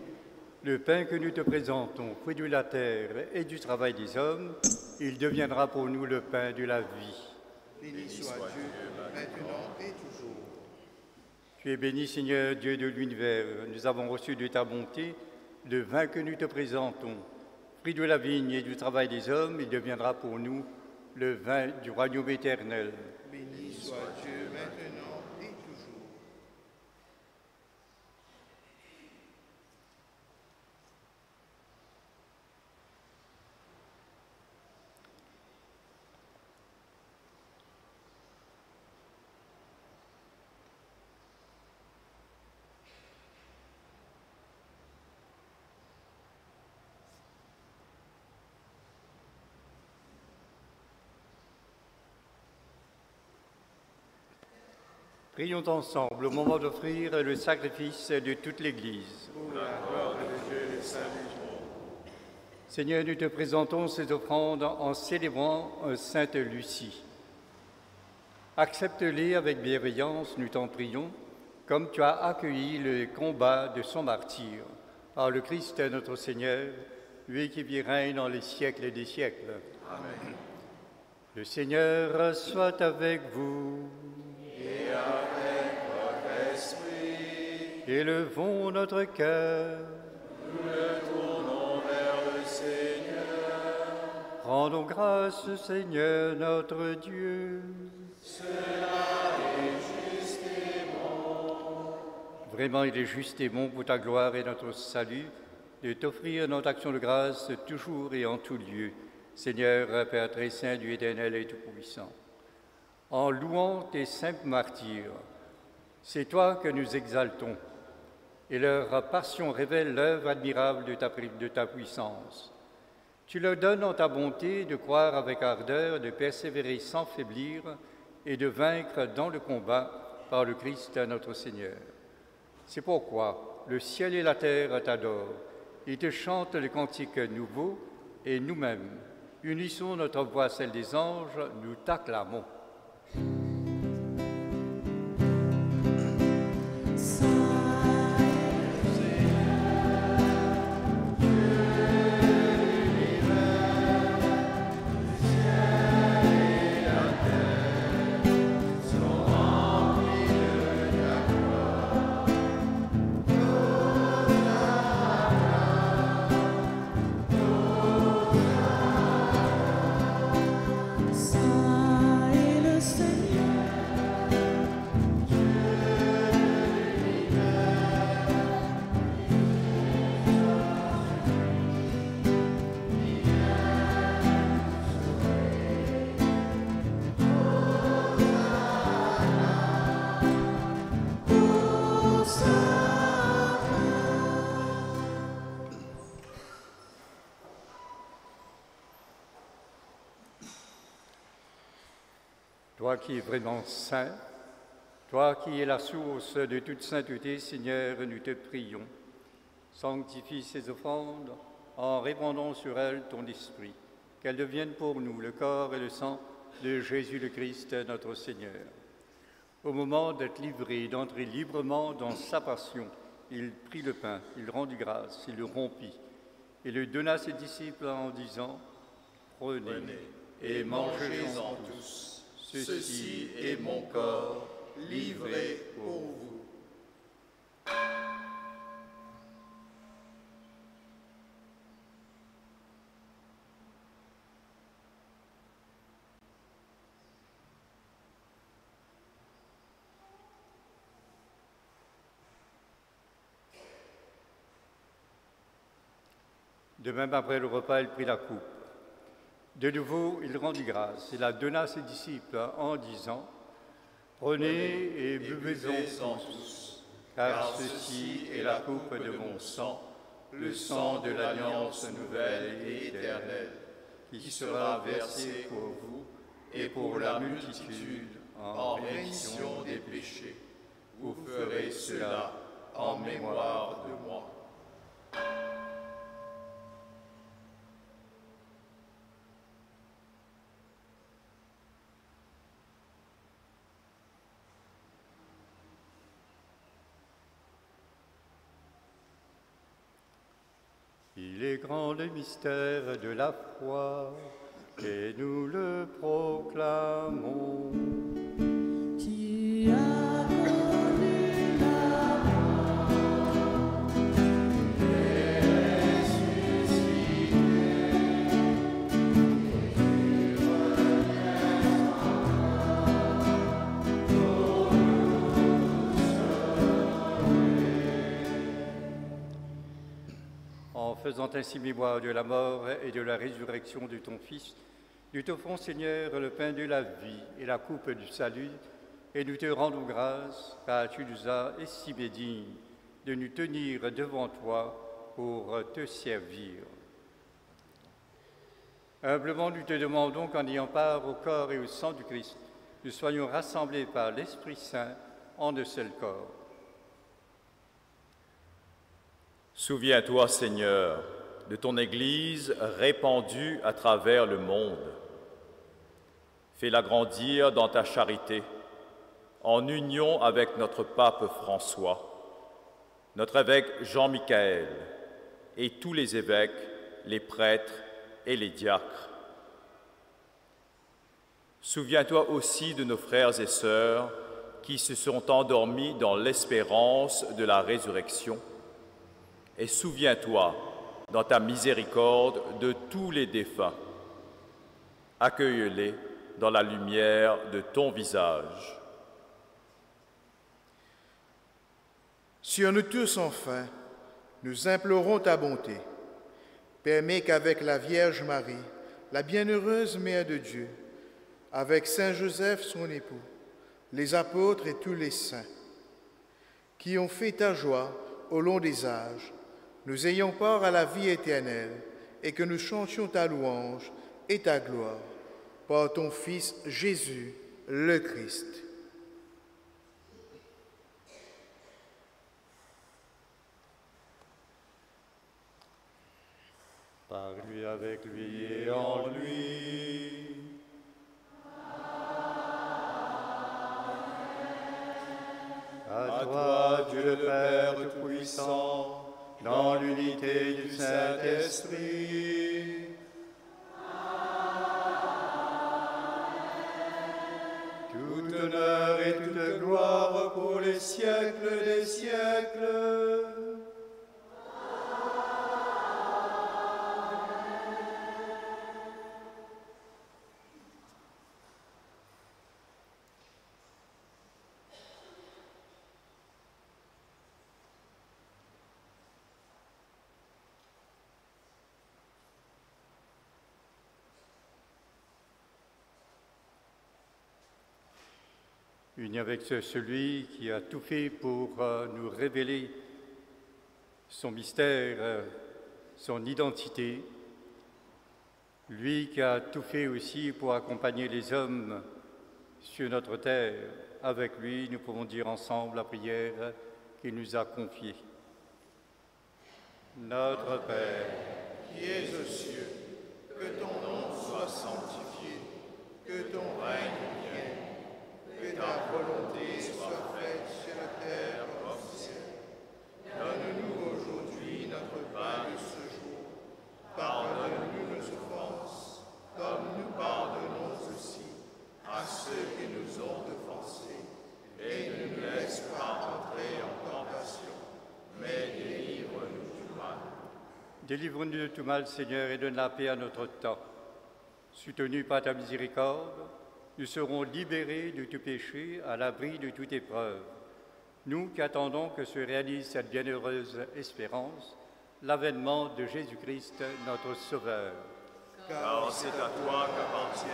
le pain que nous te présentons, fruit de la terre et du travail des hommes. Il deviendra pour nous le pain de la vie. Béni soit Dieu, maintenant et toujours. Tu es béni, Seigneur, Dieu de l'univers. Nous avons reçu de ta bonté le vin que nous te présentons, fruit de la vigne et du travail des hommes. Il deviendra pour nous le vin du royaume éternel. Béni soit Dieu, maintenant et toujours. Prions ensemble au moment d'offrir le sacrifice de toute l'Église. Pour la gloire de Dieu et le salut du monde. Seigneur, nous te présentons ces offrandes en célébrant Sainte Lucie. Accepte-les avec bienveillance, nous t'en prions, comme tu as accueilli le combat de son martyr. Par le Christ notre Seigneur, lui qui vit règne dans les siècles des siècles. Amen. Le Seigneur soit avec vous. Et avec votre esprit, Élevons notre cœur. nous le tournons vers le Seigneur. Rendons grâce, Seigneur notre Dieu. Cela est juste et bon. Vraiment, il est juste et bon pour ta gloire et notre salut de t'offrir notre action de grâce toujours et en tout lieu. Seigneur, Père très saint, Dieu éternel et tout-puissant. En louant tes saints martyrs, c'est toi que nous exaltons, et leur passion révèle l'œuvre admirable de ta puissance. Tu leur donnes en ta bonté de croire avec ardeur, de persévérer sans faiblir et de vaincre dans le combat par le Christ notre Seigneur. C'est pourquoi le ciel et la terre t'adorent, ils te chantent le cantique nouveau, et nous-mêmes, unissons notre voix à celle des anges, nous t'acclamons. Toi qui es vraiment saint, toi qui es la source de toute sainteté, Seigneur, nous te prions. Sanctifie ces offrandes en répandant sur elles ton esprit, qu'elles deviennent pour nous le corps et le sang de Jésus le Christ, notre Seigneur. Au moment d'être livré, d'entrer librement dans sa passion, il prit le pain, il rendit grâce, il le rompit et le donna à ses disciples en disant « Prenez et mangez-en tous. Ceci est mon corps livré pour vous. » De même, après le repas, il prit la coupe. De nouveau, il rendit grâce et la donna à ses disciples en disant « Prenez et buvez-en tous, car ceci est la coupe de mon sang, le sang de l'alliance nouvelle et éternelle, qui sera versé pour vous et pour la multitude en rémission des péchés. Vous ferez cela en mémoire de moi. » Il est grand le mystère de la foi, et nous le proclamons. Tu as connu la mort, tu es ressuscité, et tu renaîtras pour nous sauver. En faisant ainsi mémoire de la mort et de la résurrection de ton Fils, nous t'offrons, Seigneur, le pain de la vie et la coupe du salut, et nous te rendons grâce, car tu nous as estimés dignes de nous tenir devant toi pour te servir. Humblement, nous te demandons qu'en ayant part au corps et au sang du Christ, nous soyons rassemblés par l'Esprit Saint en un seul corps. Souviens-toi, Seigneur, de ton Église répandue à travers le monde. Fais-la grandir dans ta charité, en union avec notre pape François, notre évêque Jean-Michel et tous les évêques, les prêtres et les diacres. Souviens-toi aussi de nos frères et sœurs qui se sont endormis dans l'espérance de la résurrection. Et souviens-toi, dans ta miséricorde, de tous les défunts. Accueille-les dans la lumière de ton visage. Sur nous tous, enfin, nous implorons ta bonté. Permets qu'avec la Vierge Marie, la bienheureuse Mère de Dieu, avec Saint Joseph, son époux, les apôtres et tous les saints, qui ont fait ta joie au long des âges, nous ayons part à la vie éternelle et que nous chantions ta louange et ta gloire par ton Fils Jésus, le Christ. Par lui, avec lui et en lui. À toi, Dieu le Père Tout-Puissant, dans l'unité du Saint-Esprit. Tout honneur et toute gloire pour les siècles des siècles. Unis avec celui qui a tout fait pour nous révéler son mystère, son identité, lui qui a tout fait aussi pour accompagner les hommes sur notre terre. Avec lui, nous pouvons dire ensemble la prière qu'il nous a confiée. Notre Père, qui es aux cieux, que ton nom soit sanctifié, que ton règne vienne. Que ta volonté soit faite sur la terre comme au ciel. Donne-nous aujourd'hui notre pain de ce jour. Pardonne-nous nos offenses, comme nous pardonnons aussi à ceux qui nous ont offensés. Et ne nous laisse pas entrer en tentation, mais délivre-nous du mal. Délivre-nous de tout mal, Seigneur, et donne la paix à notre temps. Soutenus par ta miséricorde, nous serons libérés de tout péché, à l'abri de toute épreuve. Nous qui attendons que se réalise cette bienheureuse espérance, l'avènement de Jésus-Christ, notre Sauveur. Car c'est à toi qu'appartiennent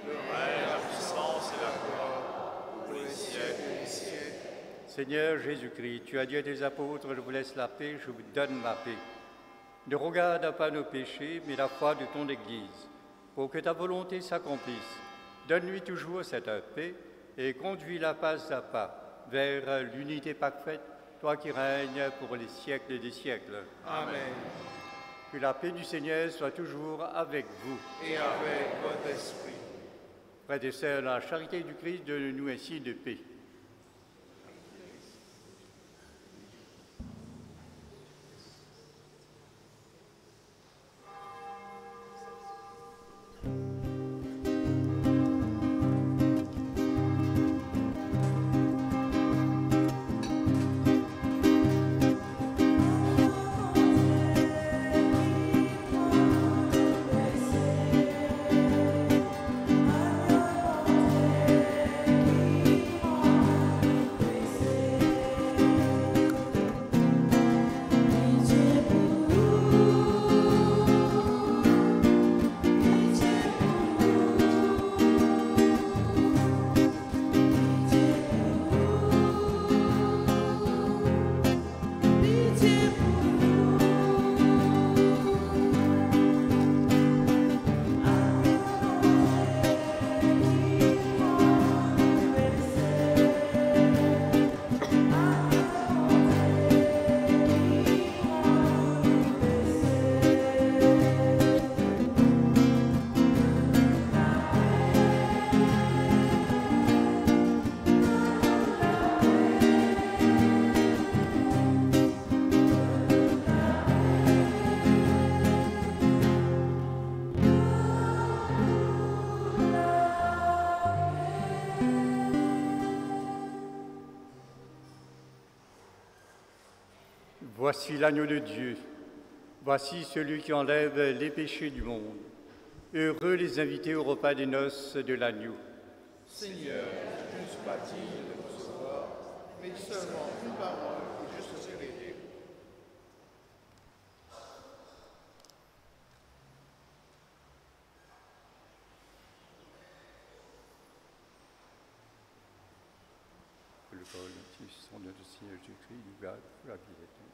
le règne, la puissance et la gloire pour les siècles des siècles. Seigneur Jésus-Christ, tu as dit à tes apôtres, je vous laisse la paix, je vous donne ma paix. Ne regarde pas nos péchés, mais la foi de ton Église, pour que ta volonté s'accomplisse. Donne-lui toujours cette paix et conduis-la pas à pas vers l'unité parfaite, toi qui règnes pour les siècles des siècles. Amen. Que la paix du Seigneur soit toujours avec vous. Et avec votre esprit. Frères et sœurs, dans la charité du Christ, donne-nous ainsi de paix. Voici l'agneau de Dieu. Voici celui qui enlève les péchés du monde. Heureux les invités au repas des noces de l'agneau. Seigneur, je ne suis pas digne de vous recevoir, mais seulement une parole et je serai guéri. Que le corps et le sang de notre Seigneur Jésus-Christ nous garde pour la vie éternelle.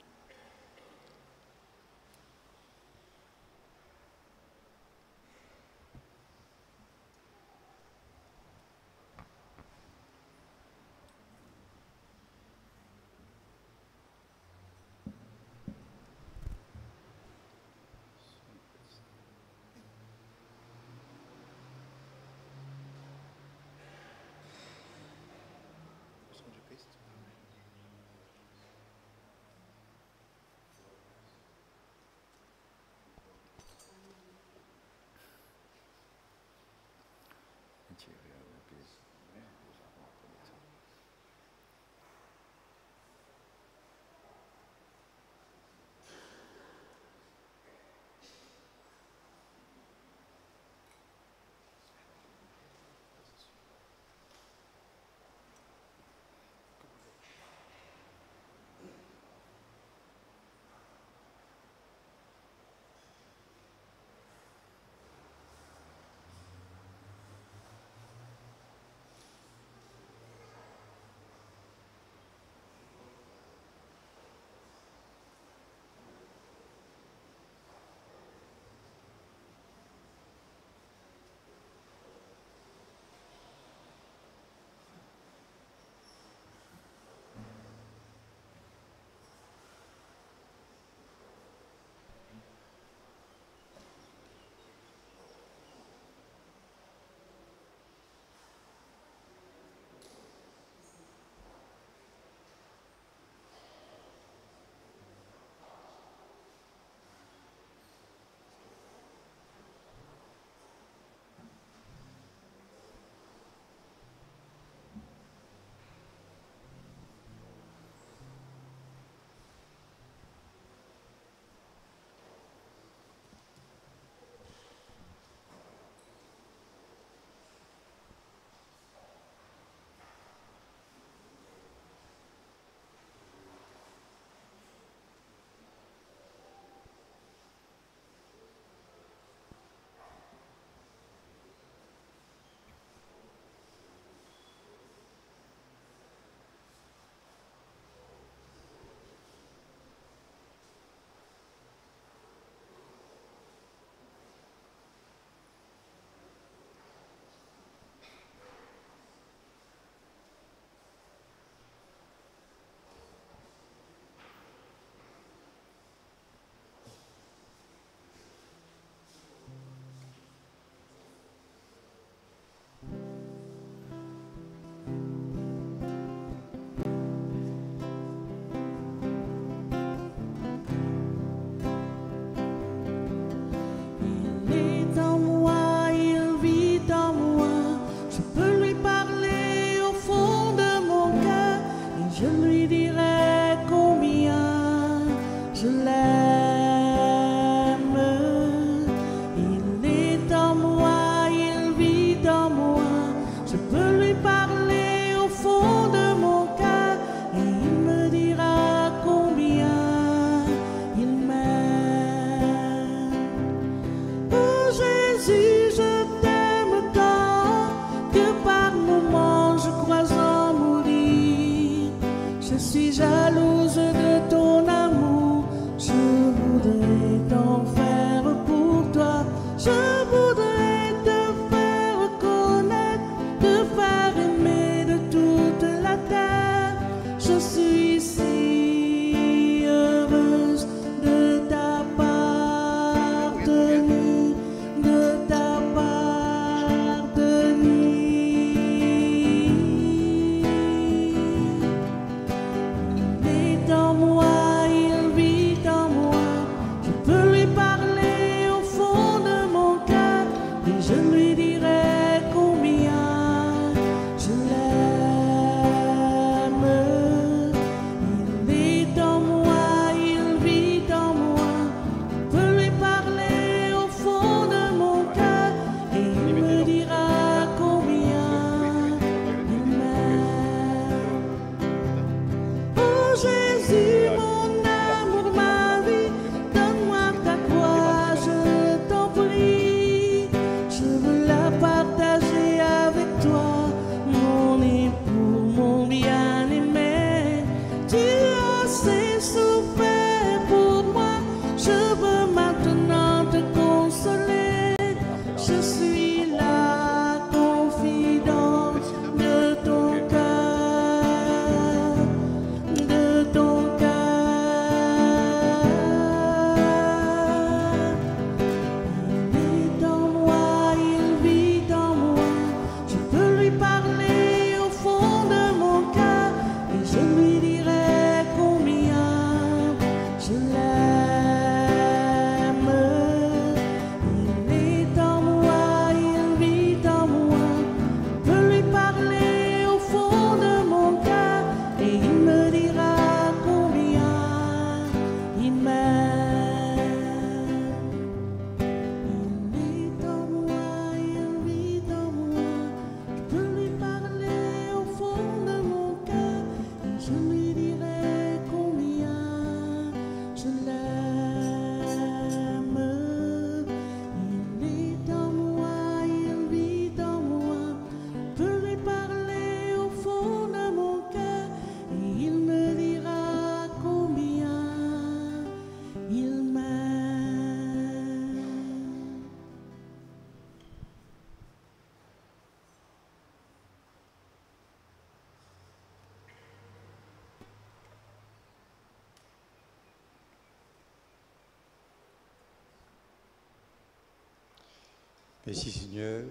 Merci Seigneur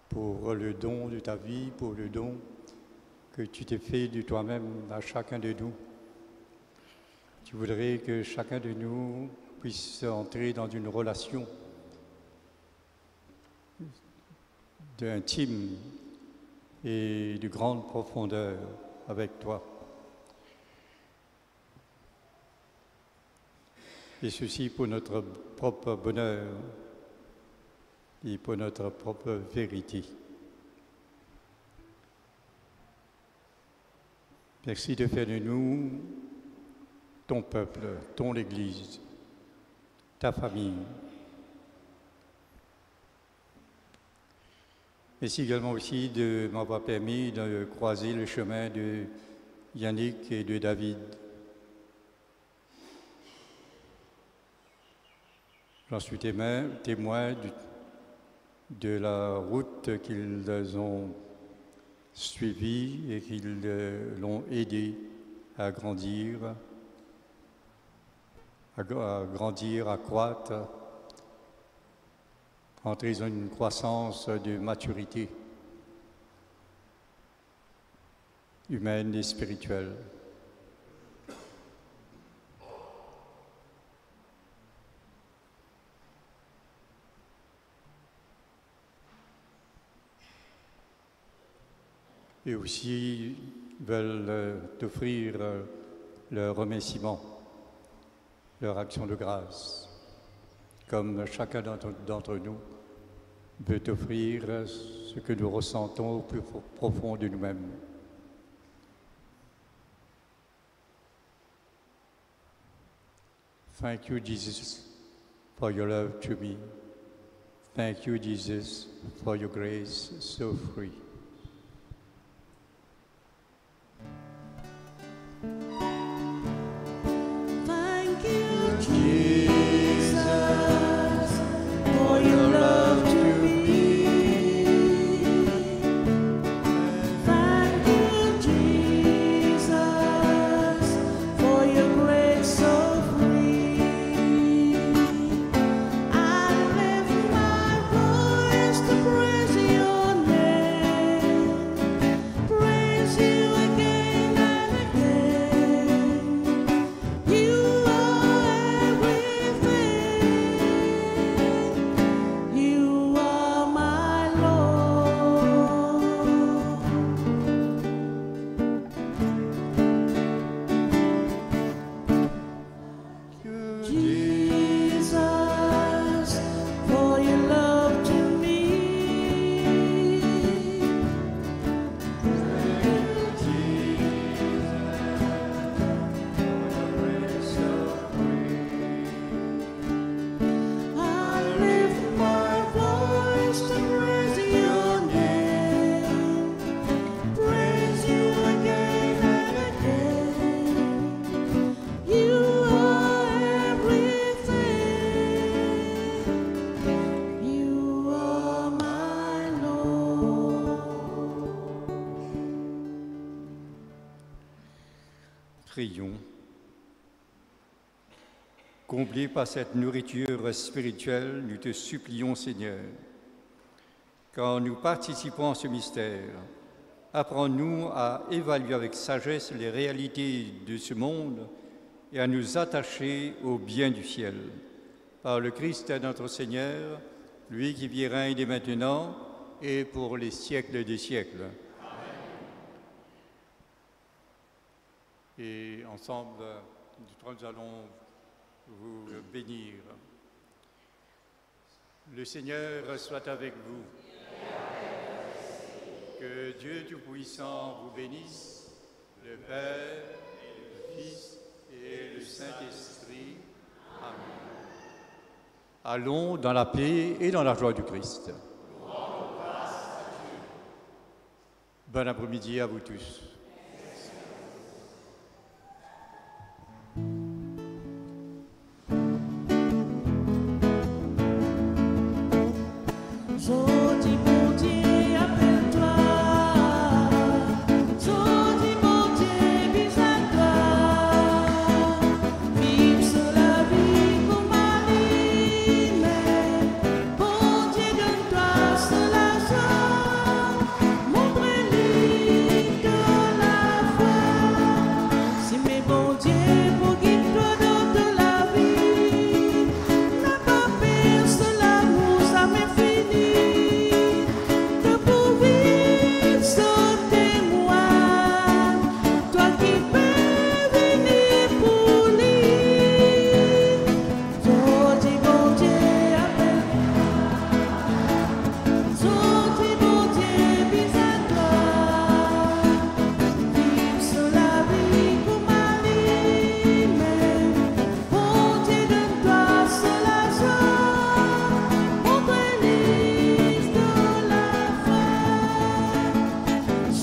pour le don de ta vie, pour le don que tu t'es fait de toi-même à chacun de nous. Tu voudrais que chacun de nous puisse entrer dans une relation d'intime et de grande profondeur avec toi. Et ceci pour notre propre bonheur et pour notre propre vérité. Merci de faire de nous ton peuple, ton Église, ta famille. Merci également aussi de m'avoir permis de croiser le chemin de Yannick et de David. J'en suis témoin de la route qu'ils ont suivie et qu'ils l'ont aidé à grandir, à croître, entrer dans une croissance de maturité humaine et spirituelle. Et aussi veulent t'offrir leur remerciement, leur action de grâce, comme chacun d'entre nous veut t'offrir ce que nous ressentons au plus profond de nous-mêmes. Thank you, Jesus, for your love to me. Thank you, Jesus, for your grace so free. Thank you, Jesus, for your love to me. Thank you, Jesus, for your grace so free. I lift my voice to praise your name, praise you again and again. You are everything. You are my Lord. Jesus, for your love to me. I lift my voice to praise your name, praise you again and again. You are everything. You are my Lord. Prions. Comblés par cette nourriture spirituelle, nous te supplions, Seigneur, quand nous participons à ce mystère, apprends-nous à évaluer avec sagesse les réalités de ce monde et à nous attacher au bien du ciel. Par le Christ notre Seigneur, lui qui vit et règne dès maintenant et pour les siècles des siècles. Et ensemble, nous allons vous bénir. Le Seigneur soit avec vous. Que Dieu Tout-Puissant vous bénisse, le Père, le Fils et le Saint-Esprit. Amen. Allons dans la paix et dans la joie du Christ. Bon après-midi à vous tous. Jodi mon Dieu, appelle-toi. Jodi mon Dieu, bis à toi. Vive sur la vie comme anime. Bon Dieu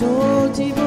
Jodi